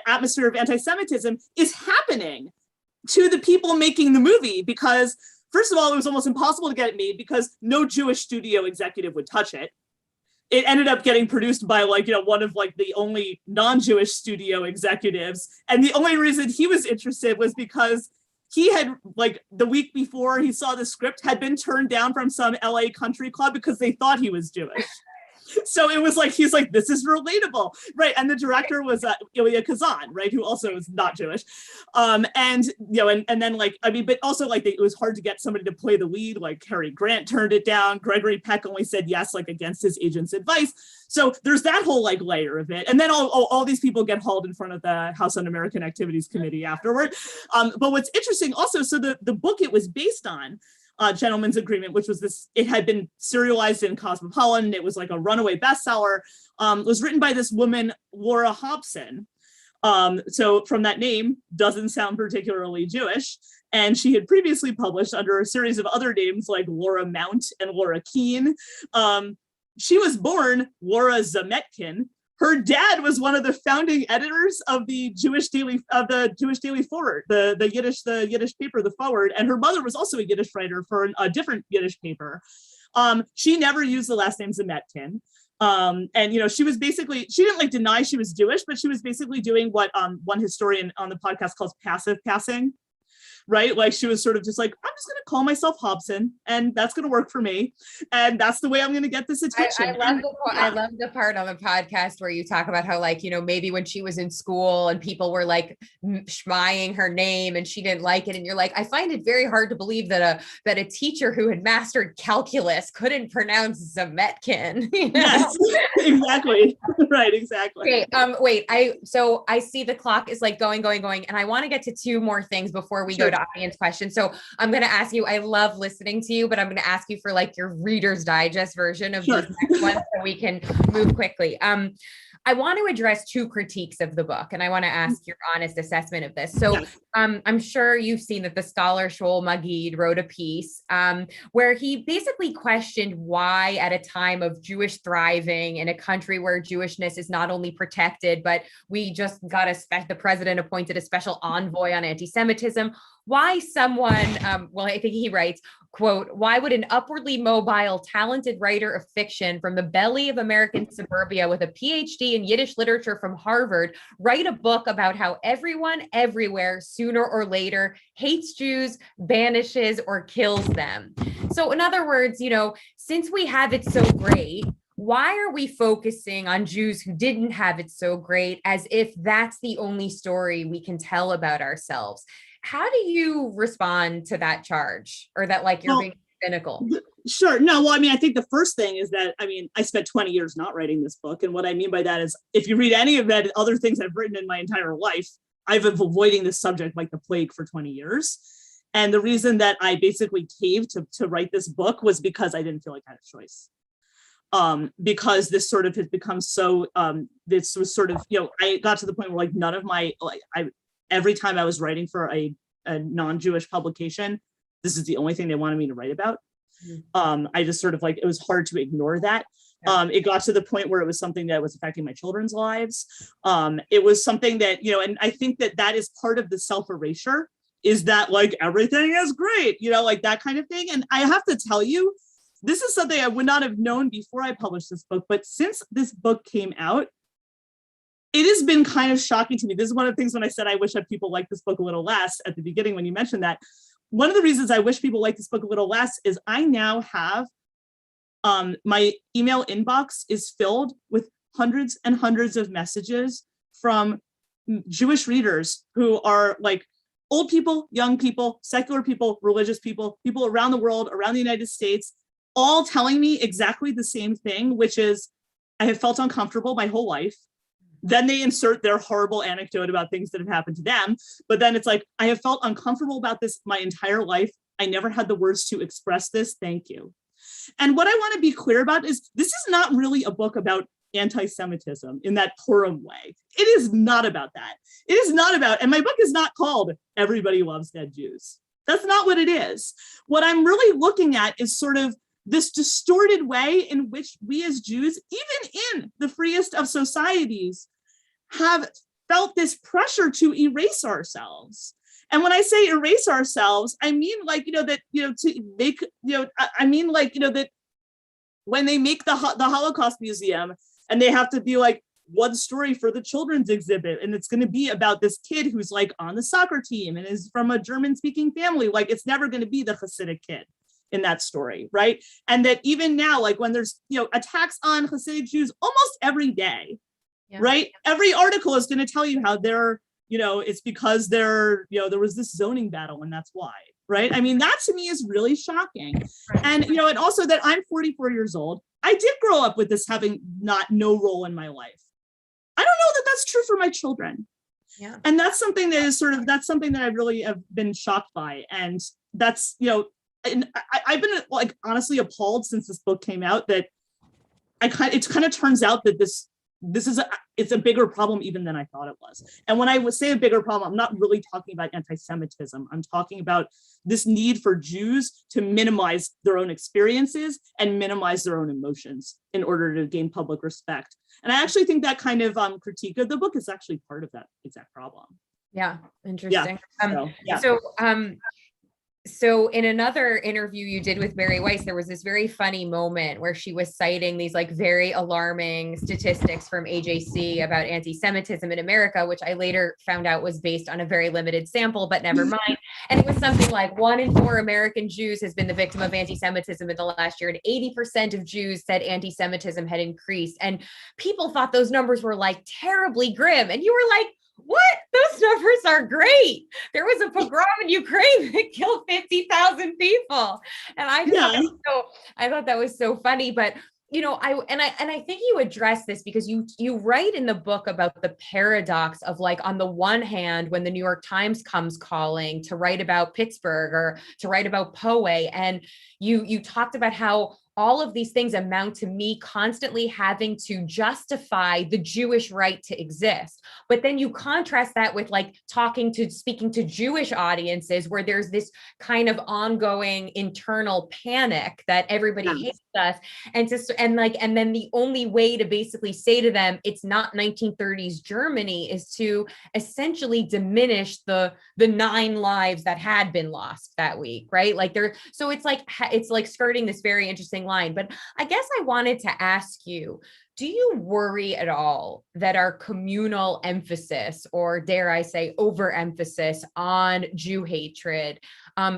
atmosphere of anti-Semitism is happening to the people making the movie, because first of all, it was almost impossible to get it made because no Jewish studio executive would touch it. It ended up getting produced by one of the only non-Jewish studio executives. And the only reason he was interested was because he had the week before he saw the script had been turned down from some LA country club because they thought he was Jewish. So it was like, he's like, this is relatable, right? And the director was Ilya Kazan, right, who also is not Jewish, and then like, I mean, but also like it was hard to get somebody to play the lead. Like Cary Grant turned it down. Gregory Peck only said yes, like against his agent's advice. So there's that whole like layer of it, and then all these people get hauled in front of the House Un-American Activities Committee afterward. But what's interesting also, so the book it was based on, Gentleman's Agreement, which was this, it had been serialized in Cosmopolitan. It was like a runaway bestseller, was written by this woman, Laura Hobson. So from that name, doesn't sound particularly Jewish. And she had previously published under a series of other names like Laura Mount and Laura Keene. She was born Laura Zametkin. Her dad was one of the founding editors of the Jewish Daily Forward, the Yiddish paper, the Forward, and her mother was also a Yiddish writer for a different Yiddish paper. She never used the last name Zametkin. And she was basically, she didn't like deny she was Jewish, but she was basically doing what one historian on the podcast calls passive passing. Right? Like she was sort of just like, I'm just going to call myself Hobson and that's going to work for me. And that's the way I'm going to get this attention. I love the part on the podcast where you talk about how like, maybe when she was in school and people were like schmying her name and she didn't like it. And you're like, I find it very hard to believe that a teacher who had mastered calculus couldn't pronounce Zametkin. Yes, exactly. Right. Exactly. Okay. Wait, I see the clock is like going. And I want to get to two more things before we go to audience questions. So I'm going to ask you, I love listening to you, but I'm going to ask you for like your Reader's Digest version of these next ones so we can move quickly. I want to address two critiques of the book, and I want to ask your honest assessment of this. So I'm sure you've seen that the scholar Shoel Magid wrote a piece where he basically questioned why at a time of Jewish thriving in a country where Jewishness is not only protected, but we just got the president appointed a special envoy on anti-Semitism, why someone, I think he writes, quote, why would an upwardly mobile, talented writer of fiction from the belly of American suburbia with a PhD in Yiddish literature from Harvard write a book about how everyone everywhere sooner or later hates Jews, banishes, or kills them? So in other words, since we have it so great, why are we focusing on Jews who didn't have it so great as if that's the only story we can tell about ourselves? How do you respond to that charge, or that like you're being cynical? Sure. No, well, I mean, I think the first thing is that, I spent 20 years not writing this book. And what I mean by that is if you read any of that, other things I've written in my entire life, I've been avoiding this subject like the plague for 20 years. And the reason that I basically caved to write this book was because I didn't feel like I had a choice. Because this sort of has become so, this was sort of, I got to the point where like none of my, every time I was writing for a non-Jewish publication, this is the only thing they wanted me to write about. I just sort of like, it was hard to ignore that. It got to the point where it was something that was affecting my children's lives. It was something that, and I think that is part of the self-erasure, is that like everything is great, like that kind of thing. And I have to tell you, this is something I would not have known before I published this book, but since this book came out, it has been kind of shocking to me. This is one of the things when I said I wish that people liked this book a little less at the beginning when you mentioned that. One of the reasons I wish people liked this book a little less is I now have my email inbox is filled with hundreds and hundreds of messages from Jewish readers who are like old people, young people, secular people, religious people, people around the world, around the United States, all telling me exactly the same thing, which is I have felt uncomfortable my whole life. Then they insert their horrible anecdote about things that have happened to them. But then it's like, I have felt uncomfortable about this my entire life. I never had the words to express this. Thank you. And what I want to be clear about is this is not really a book about anti-Semitism in that Purim way. It is not about that. It is not about, and my book is not called Everybody Loves Dead Jews. That's not what it is. What I'm really looking at is sort of this distorted way in which we as Jews, even in the freest of societies, have felt this pressure to erase ourselves. And when I say erase ourselves, I mean like, that, to make, I mean like, that when they make the Holocaust Museum and they have to be like one story for the children's exhibit, and it's going to be about this kid who's like on the soccer team and is from a German speaking family, like it's never going to be the Hasidic kid. in that story, right? And that even now, like when there's, attacks on Hasidic Jews almost every day, right? Every article is going to tell you how they're, it's because there was this zoning battle and that's why, right? I mean, that to me is really shocking. And, and also that I'm 44 years old. I did grow up with this having no role in my life. I don't know that that's true for my children. Yeah. And that's something that that's something that I really have been shocked by. And that's, and I've been like honestly appalled since this book came out that it kind of turns out that it's a bigger problem even than I thought it was. And when I would say a bigger problem, I'm not really talking about anti-Semitism. I'm talking about this need for Jews to minimize their own experiences and minimize their own emotions in order to gain public respect. And I actually think that kind of critique of the book is actually part of that exact problem. Yeah, interesting. Yeah. So in another interview you did with Mary Weiss, there was this very funny moment where she was citing these like very alarming statistics from AJC about anti-Semitism in America, which I later found out was based on a very limited sample, but never mind. And it was something like 1 in 4 American Jews has been the victim of anti-Semitism in the last year, and 80% of Jews said anti-Semitism had increased. And people thought those numbers were like terribly grim. And you were like, what? Those numbers are great. There was a pogrom in Ukraine that killed 50,000 people. And I thought that was so funny. But I think you address this because you write in the book about the paradox of like, on the one hand, when the New York Times comes calling to write about Pittsburgh or to write about Poway, and you talked about how all of these things amount to me constantly having to justify the Jewish right to exist. But then you contrast that with like speaking to Jewish audiences where there's this kind of ongoing internal panic that everybody hates us. And then the only way to basically say to them, it's not 1930s Germany, is to essentially diminish the 9 lives that had been lost that week, right? So it's like skirting this very interesting line. But I guess I wanted to ask you, do you worry at all that our communal emphasis, or dare I say overemphasis on Jew hatred,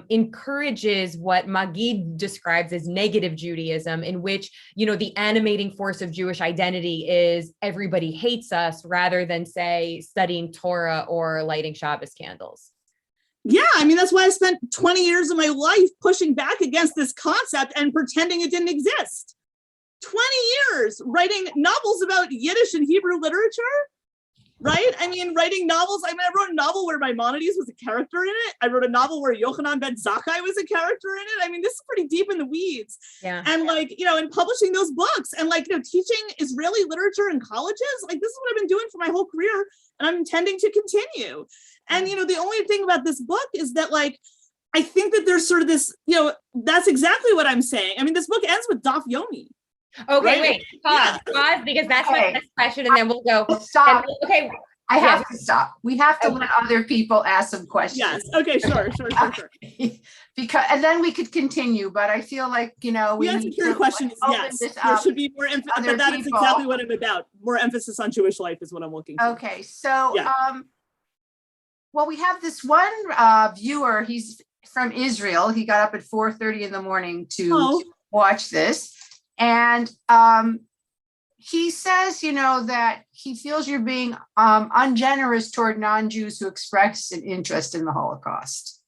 encourages what Magid describes as negative Judaism, in which, the animating force of Jewish identity is everybody hates us, rather than, say, studying Torah or lighting Shabbos candles? Yeah, I mean, that's why I spent 20 years of my life pushing back against this concept and pretending it didn't exist. 20 years writing novels about Yiddish and Hebrew literature, right? I mean, writing novels. I wrote a novel where Maimonides was a character in it. I wrote a novel where Yochanan ben Zakkai was a character in it. I mean, this is pretty deep in the weeds. Yeah. And and publishing those books and teaching Israeli literature in colleges, this is what I've been doing for my whole career, and I'm intending to continue. And, the only thing about this book is that, I think that there's sort of this, that's exactly what I'm saying. I mean, this book ends with Daf Yomi. Okay, right? Wait, pause, because that's my next question, and then we'll go. Stop. Okay. I have to stop. We have to let other people ask some questions. Yes. Okay, sure. Because, and then we could continue, but I feel like, we need to question is yes. There should be more emphasis, but that is exactly what I'm about. More emphasis on Jewish life is what I'm looking for. Okay, so, well, we have this one viewer, he's from Israel. He got up at 4:30 in the morning to watch this. And he says, that he feels you're being ungenerous toward non-Jews who express an interest in the Holocaust.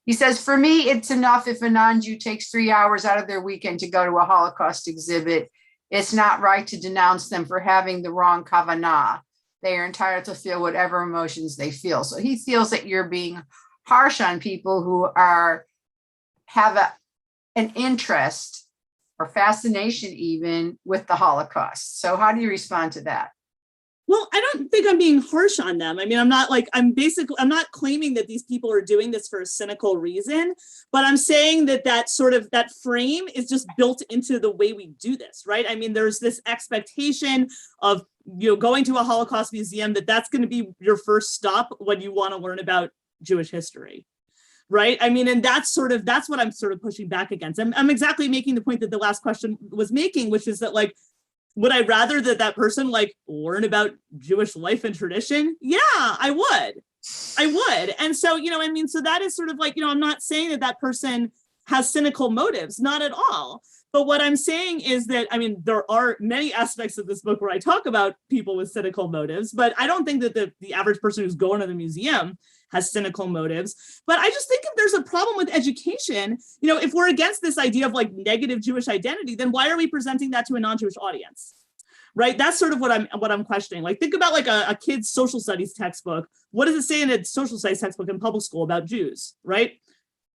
He says, for me, it's enough if a non-Jew takes 3 hours out of their weekend to go to a Holocaust exhibit. It's not right to denounce them for having the wrong kavanah. They are entitled to feel whatever emotions they feel. So he feels that you're being harsh on people who have an interest or fascination even with the Holocaust. So how do you respond to that? Well, I don't think I'm being harsh on them. I mean, I'm not not claiming that these people are doing this for a cynical reason, but I'm saying that frame is just built into the way we do this, right? I mean, there's this expectation of, going to a Holocaust museum, that's going to be your first stop when you want to learn about Jewish history. Right. I mean, and that's what I'm sort of pushing back against. I'm exactly making the point that the last question was making, which is that would I rather that person learn about Jewish life and tradition? Yeah, I would. And so, so that is sort of I'm not saying that person has cynical motives, not at all. But what I'm saying is that, I mean, there are many aspects of this book where I talk about people with cynical motives, but I don't think that the average person who's going to the museum has cynical motives. But I just think if there's a problem with education, you know, if we're against this idea of like negative Jewish identity, then why are we presenting that to a non-Jewish audience? Right? That's sort of what I'm questioning. Like, think about like a kid's social studies textbook. What does it say in a social studies textbook in public school about Jews, right?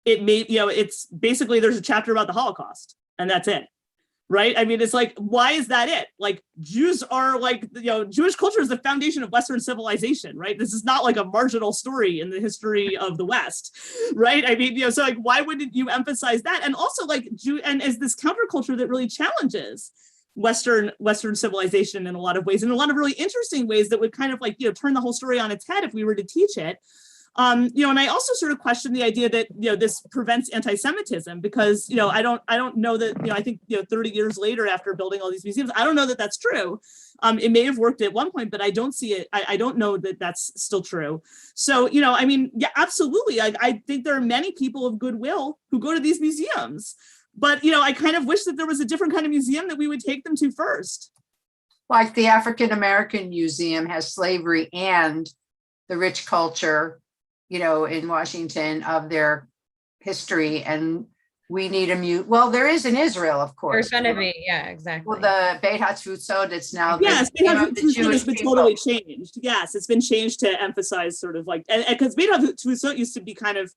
It may, you know, it's basically there's a chapter about the Holocaust and that's it. Right? I mean, it's like, why is that it? Like, Jews are like, you know, Jewish culture is the foundation of Western civilization, right? This is not like a marginal story in the history of the West, right? I mean, you know, so like, why wouldn't you emphasize that? And also like and as this counterculture that really challenges Western civilization in a lot of ways, in a lot of really interesting ways that would kind of like, you know, turn the whole story on its head if we were to teach it. You know, and I also sort of question the idea that, you know, this prevents anti-Semitism because, you know, I don't know that, you know, I think, you know, 30 years later after building all these museums, I don't know that that's true. It may have worked at one point, but I don't see it. I don't know that that's still true. So, you know, I mean, yeah, absolutely. I think there are many people of goodwill who go to these museums, but, you know, I kind of wish that there was a different kind of museum that we would take them to first. Like the African American Museum has slavery and the rich culture, you know, in Washington of their history, and we need well, there is in Israel, of course. There's going to be, yeah, exactly. Well, the Beit HaTfusot, it's now yes, the Jewish has been people. totally changed. Yes, it's been changed to emphasize sort of like, and because Beit HaTfusot used to be kind of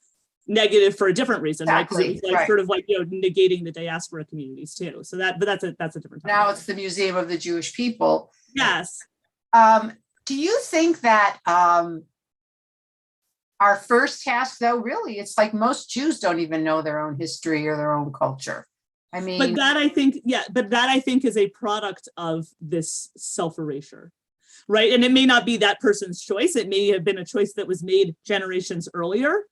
negative for a different reason, exactly, right? Because it was like sort of like, you know, negating the diaspora communities too. So that, but that's a different topic. Now it's the Museum of the Jewish People. Yes. Do you think that our first task, though, really, it's like most Jews don't even know their own history or their own culture. I mean, but that I think is a product of this self-erasure, right? And it may not be that person's choice. It may have been a choice that was made generations earlier.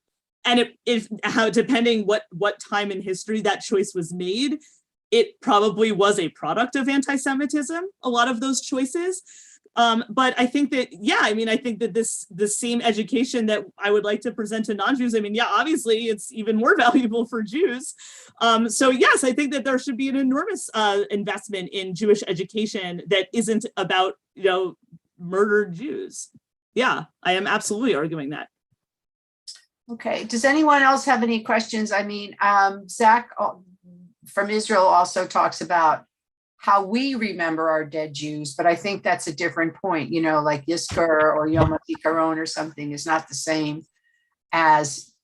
And it is how, depending what time in history that choice was made, it probably was a product of anti-Semitism, a lot of those choices. But I think that, yeah, I mean, I think that the same education that I would like to present to non-Jews, I mean, yeah, obviously it's even more valuable for Jews. So yes, I think that there should be an enormous investment in Jewish education that isn't about, you know, murdered Jews. Yeah, I am absolutely arguing that. Okay, does anyone else have any questions? I mean, Zach from Israel also talks about how we remember our dead Jews, but I think that's a different point, you know, like Yizkor or Yom HaZikaron or something is not the same as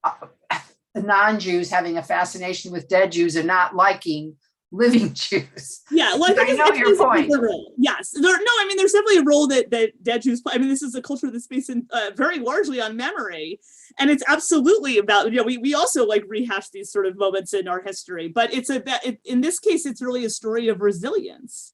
the non-Jews having a fascination with dead Jews and not liking living Jews. Yeah, well, I know your point. Yes, I mean, there's definitely a role that dead Jews play. I mean, this is a culture that's based in very largely on memory, and it's absolutely about, you know, we also like rehash these sort of moments in our history, but it's about, in this case, it's really a story of resilience.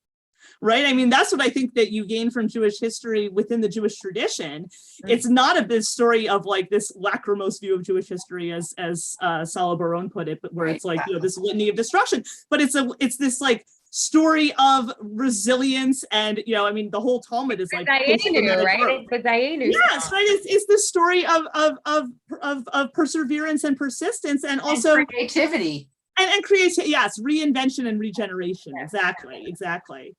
Right. I mean, that's what I think that you gain from Jewish history within the Jewish tradition. It's not a big story of like this lachrymose view of Jewish history, as Dara Horn put it, but where it's like, you know, this litany of destruction. But it's this like story of resilience, and, you know, I mean, the whole Talmud is like right? It's the Dayenu. Yes, right. It's the story of perseverance and persistence, and also creativity and creativity. Yes, reinvention and regeneration. Exactly.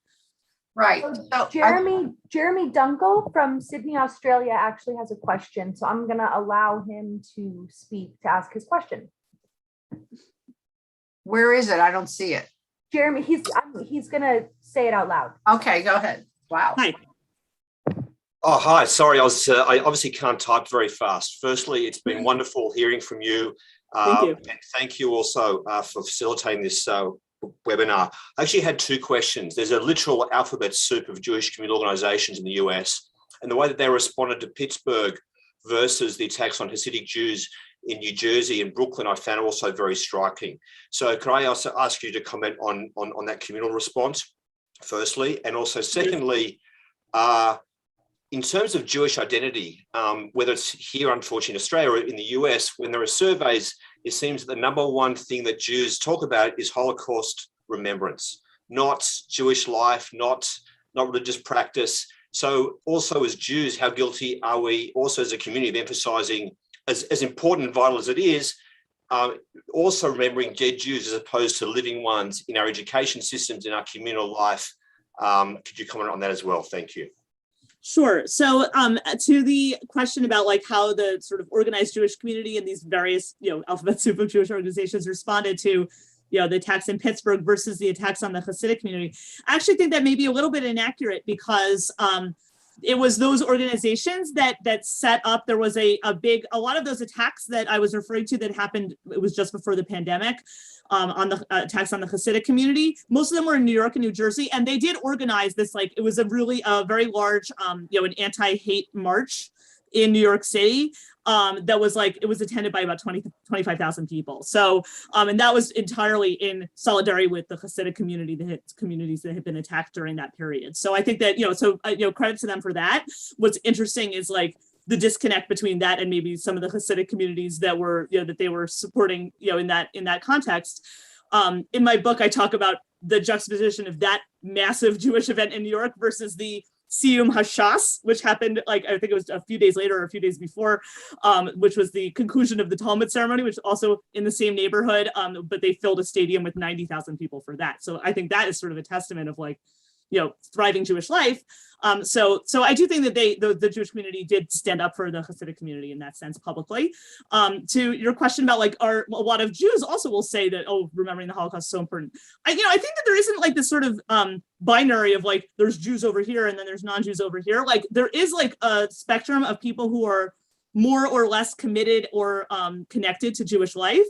Right. So Jeremy Dunkel from Sydney, Australia actually has a question. So I'm going to allow him to speak to ask his question. Where is it? I don't see it. Jeremy, he's going to say it out loud. Okay, go ahead. Wow. Hi. Oh, hi. Sorry, I obviously can't type very fast. Firstly, it's been wonderful hearing from you. Thank you. And thank you also for facilitating this webinar. I actually had two questions. There's a literal alphabet soup of Jewish community organizations in the US, and the way that they responded to Pittsburgh versus the attacks on Hasidic Jews in New Jersey and Brooklyn, I found also very striking. So could I also ask you to comment on that communal response, firstly? And also secondly, in terms of Jewish identity, whether it's here, unfortunately, in Australia or in the US, when there are surveys, it seems that the number one thing that Jews talk about is Holocaust remembrance, not Jewish life, not religious practice. So also as Jews, how guilty are we also as a community of emphasizing, as important and vital as it is, also remembering dead Jews as opposed to living ones in our education systems, in our communal life. Could you comment on that as well? Thank you. Sure. So to the question about like how the sort of organized Jewish community and these various, alphabet soup of Jewish organizations responded to, the attacks in Pittsburgh versus the attacks on the Hasidic community, I actually think that may be a little bit inaccurate because it was those organizations that set up. There was a lot of those attacks that I was referring to that happened. It was just before the pandemic. On the attacks on the Hasidic community. Most of them were in New York and New Jersey, and they did organize this, it was a very large, an anti-hate march in New York City that was it was attended by about 25,000 people. So, and that was entirely in solidarity with the Hasidic community, communities that had been attacked during that period. So I think that, credit to them for that. What's interesting is the disconnect between that and maybe some of the Hasidic communities that were, that they were supporting, in that context. In my book, I talk about the juxtaposition of that massive Jewish event in New York versus the Siyum Hashas, which happened, I think it was a few days later or a few days before, which was the conclusion of the Talmud ceremony, which was also in the same neighborhood, but they filled a stadium with 90,000 people for that. So I think that is sort of a testament of thriving Jewish life. So I do think that the Jewish community did stand up for the Hasidic community in that sense publicly. To your question about a lot of Jews also will say that, remembering the Holocaust is so important. I think that there isn't this sort of binary of there's Jews over here and then there's non-Jews over here. There is a spectrum of people who are more or less committed or connected to Jewish life.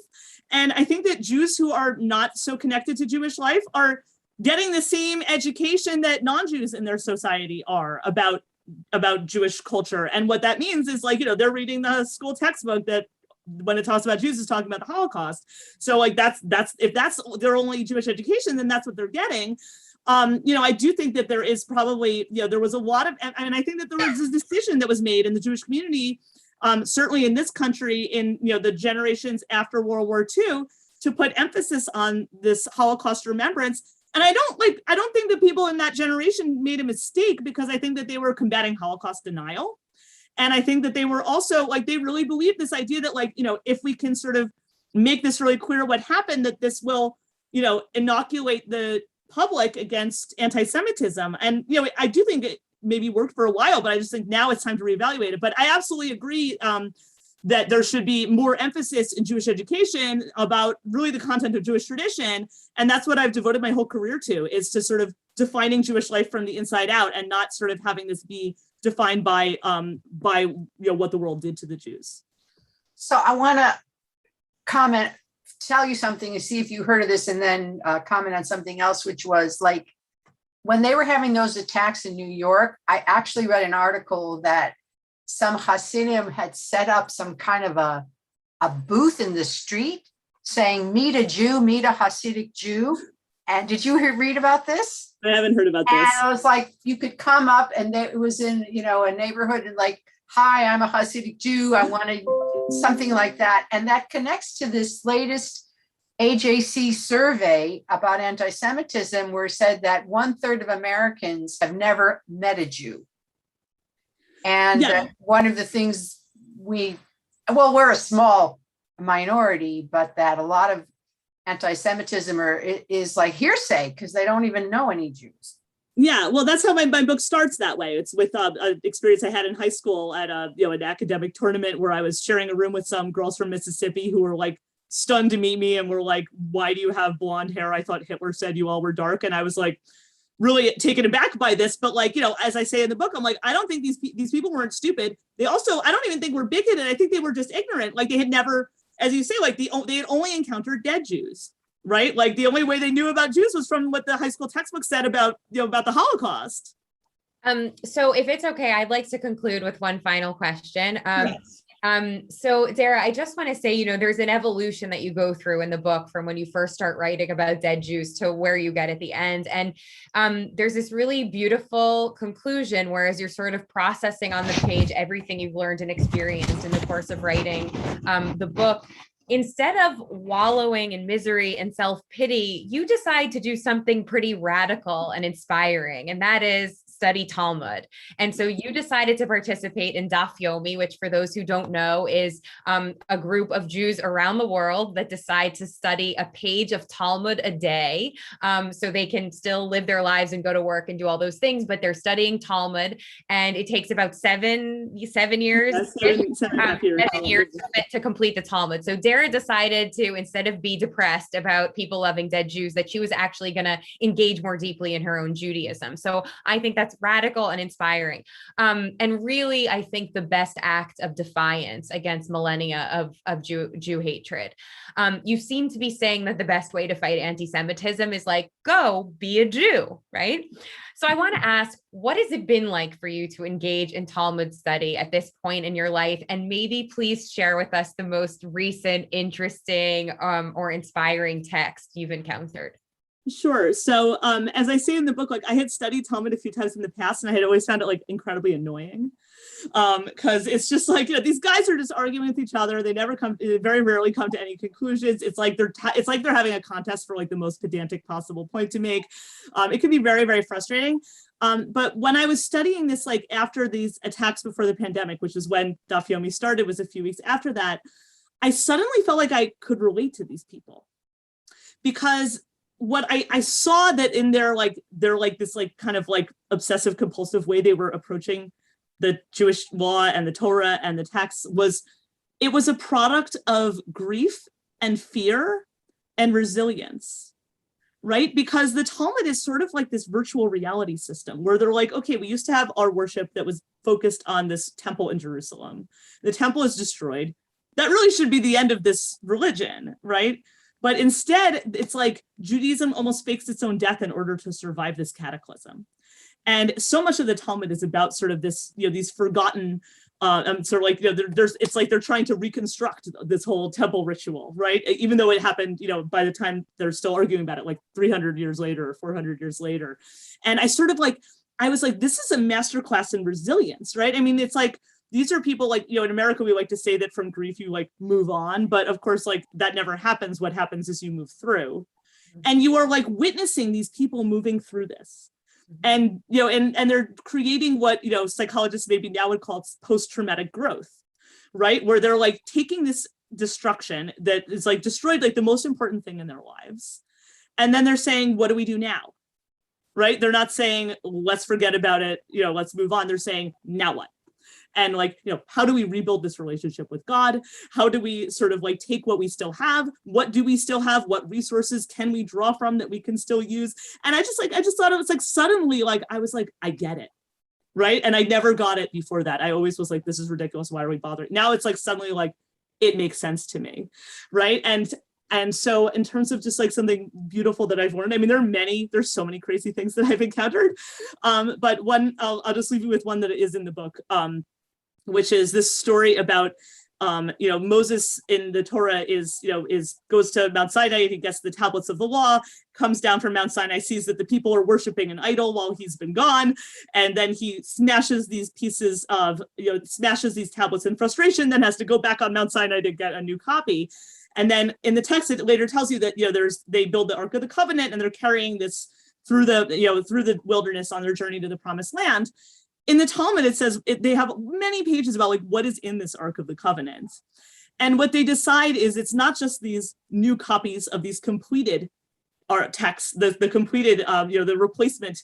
And I think that Jews who are not so connected to Jewish life are getting the same education that non-Jews in their society are about Jewish culture. And what that means is they're reading the school textbook that when it talks about Jews is talking about the Holocaust. So that's if that's their only Jewish education, then that's what they're getting. I do think that there is probably, there was a lot of, and I think that there was this decision that was made in the Jewish community, certainly in this country in, the generations after World War II, to put emphasis on this Holocaust remembrance. And I don't think that people in that generation made a mistake, because I think that they were combating Holocaust denial. And I think that they were also they really believed this idea that if we can sort of make this really clear what happened, that this will, inoculate the public against anti-Semitism. And, I do think it maybe worked for a while, but I just think now it's time to reevaluate it. But I absolutely agree that there should be more emphasis in Jewish education about really the content of Jewish tradition. And that's what I've devoted my whole career to, is to sort of defining Jewish life from the inside out and not sort of having this be defined by what the world did to the Jews. So I want to tell you something and see if you heard of this, and then comment on something else, which was when they were having those attacks in New York, I actually read an article that some Hasidim had set up some kind of a booth in the street saying, meet a Jew, meet a Hasidic Jew. And did you read about this? I haven't heard about this. And I was you could come up, and it was in, a neighborhood, and hi, I'm a Hasidic Jew. I want to, something like that. And that connects to this latest AJC survey about anti-Semitism, where it said that 1/3 of Americans have never met a Jew. And one of the things we're a small minority, but that a lot of anti-Semitism is hearsay because they don't even know any Jews. Yeah, well, that's how my book starts that way. It's with an experience I had in high school at an academic tournament where I was sharing a room with some girls from Mississippi who were stunned to meet me and were why do you have blonde hair? I thought Hitler said you all were dark. And I was really taken aback by this, but as I say in the book, I'm I don't think these people weren't stupid. They also, I don't even think were bigoted. I think they were just ignorant. They had never, as you say, they had only encountered dead Jews, right? The only way they knew about Jews was from what the high school textbook said about the Holocaust. So if it's okay, I'd like to conclude with one final question. Yes. So Dara, I just want to say, there's an evolution that you go through in the book from when you first start writing about dead Jews to where you get at the end. And there's this really beautiful conclusion, whereas you're sort of processing on the page everything you've learned and experienced in the course of writing the book. Instead of wallowing in misery and self-pity, you decide to do something pretty radical and inspiring, and that is study Talmud. And so you decided to participate in Daf Yomi, which for those who don't know is a group of Jews around the world that decide to study a page of Talmud a day, so they can still live their lives and go to work and do all those things, but they're studying Talmud, and it takes about seven years, Seven years to complete the Talmud. So Dara decided to, instead of be depressed about people loving dead Jews, that she was actually going to engage more deeply in her own Judaism. So I think that's radical and inspiring. And really, I think the best act of defiance against millennia of Jew hatred. You seem to be saying that the best way to fight anti-Semitism is like, go be a Jew, right? So I want to ask, what has it been like for you to engage in Talmud study at this point in your life? And maybe please share with us the most recent, interesting, or inspiring text you've encountered. Sure. So as I say in the book, like I had studied Talmud a few times in the past, and I had always found it like incredibly annoying, because it's just like, you know, these guys are just arguing with each other. They very rarely come to any conclusions. It's like they're having a contest for like the most pedantic possible point to make. It can be very, very frustrating. But when I was studying this, like after these attacks before the pandemic, which is when Daf Yomi started, was a few weeks after that, I suddenly felt like I could relate to these people, because what I saw that in their this like kind of like obsessive compulsive way they were approaching the Jewish law and the Torah and the texts was a product of grief and fear and resilience, right? Because the Talmud is sort of like this virtual reality system where they're like, okay, we used to have our worship that was focused on this temple in Jerusalem. The temple is destroyed. That really should be the end of this religion, right? But instead, it's like Judaism almost fakes its own death in order to survive this cataclysm. And so much of the Talmud is about sort of this, you know, these forgotten, sort of like, you know, it's like they're trying to reconstruct this whole temple ritual, right? Even though it happened, you know, by the time they're still arguing about it, like 300 years later or 400 years later. And I was like, this is a masterclass in resilience, right? I mean, it's like, these are people like, you know, in America, we like to say that from grief, you like move on, but of course, like that never happens. What happens is you move through, and you are like witnessing these people moving through this. And, you know, and they're creating what, you know, psychologists maybe now would call post-traumatic growth, right? Where they're like taking this destruction that is like destroyed, like the most important thing in their lives. And then they're saying, what do we do now? Right? They're not saying, let's forget about it, you know, let's move on. They're saying, now what? And like, you know, how do we rebuild this relationship with God? How do we sort of like take what we still have? What do we still have? What resources can we draw from that we can still use? And I just thought it was like suddenly, like, I was like, I get it. Right. And I never got it before that. I always was like, this is ridiculous. Why are we bothering? Now it's like suddenly like, it makes sense to me. Right. And so in terms of just like something beautiful that I've learned, I mean, there's so many crazy things that I've encountered. But one, I'll just leave you with one that is in the book, which is this story about, you know, Moses in the Torah goes to Mount Sinai, he gets the tablets of the law, comes down from Mount Sinai, sees that the people are worshiping an idol while he's been gone. And then he smashes these tablets in frustration, then has to go back on Mount Sinai to get a new copy. And then in the text, it later tells you that, you know, they build the Ark of the Covenant and they're carrying this through the wilderness on their journey to the promised land. In the Talmud, it says they have many pages about like what is in this Ark of the Covenant. And what they decide is it's not just these new copies of these completed texts, the completed, the replacement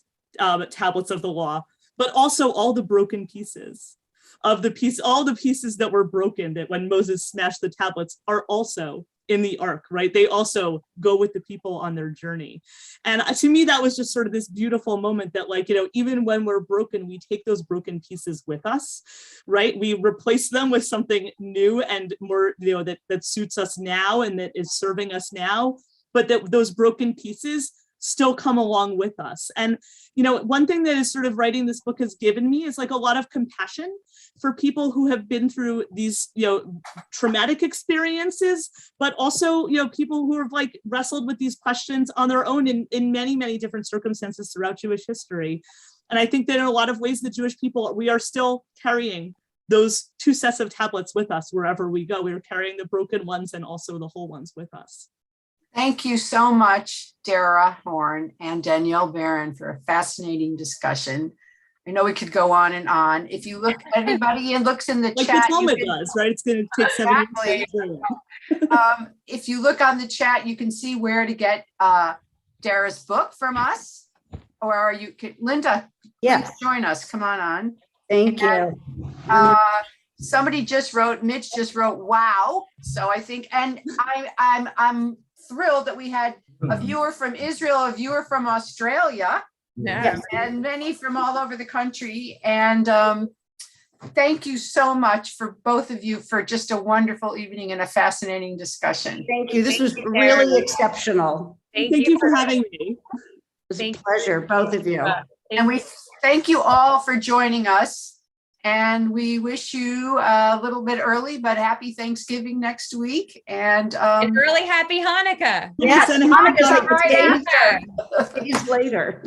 tablets of the law, but also all the broken pieces of all the pieces that were broken that when Moses smashed the tablets are also in the Ark, right? They also go with the people on their journey. And to me, that was just sort of this beautiful moment that like, you know, even when we're broken, we take those broken pieces with us, right? We replace them with something new and more, you know, that suits us now and that is serving us now, but that those broken pieces still come along with us. And, you know, one thing that is sort of writing this book has given me is like a lot of compassion for people who have been through these, you know, traumatic experiences, but also, you know, people who have like wrestled with these questions on their own in many, many different circumstances throughout Jewish history. And I think that in a lot of ways, the Jewish people, we are still carrying those two sets of tablets with us wherever we go. We are carrying the broken ones and also the whole ones with us. Thank you so much, Dara Horn and Danielle Berrin, for a fascinating discussion. I know we could go on and on. If you look, anybody looks in the Like chat. you Potomac can- does, right? It's going to take 7 years. Exactly. If you look on the chat, you can see where to get Dara's book from us. Or are you, Linda, Yeah, please join us. Come on. thank And, you. Somebody just wrote, Mitch just wrote, wow. So I think, and I'm thrilled that we had a viewer from Israel, a viewer from Australia, Yeah. and many from all over the country. And thank you so much for both of you for just a wonderful evening and a fascinating discussion. Thank you. This was Thank you, really Dara. exceptional. Thank Thank you for having me. It was a Thank you. pleasure, both of you. And we thank you all for joining us. And we wish you a little bit early, but happy Thanksgiving next week. And An early happy Hanukkah. Yes, And Hanukkah's Hanukkah like right days- days later.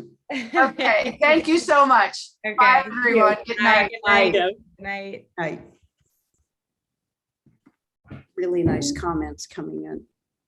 okay, thank you so much. Okay. Bye, everyone. Good night. Good night. Yeah. Good night. Right. Really nice comments coming in.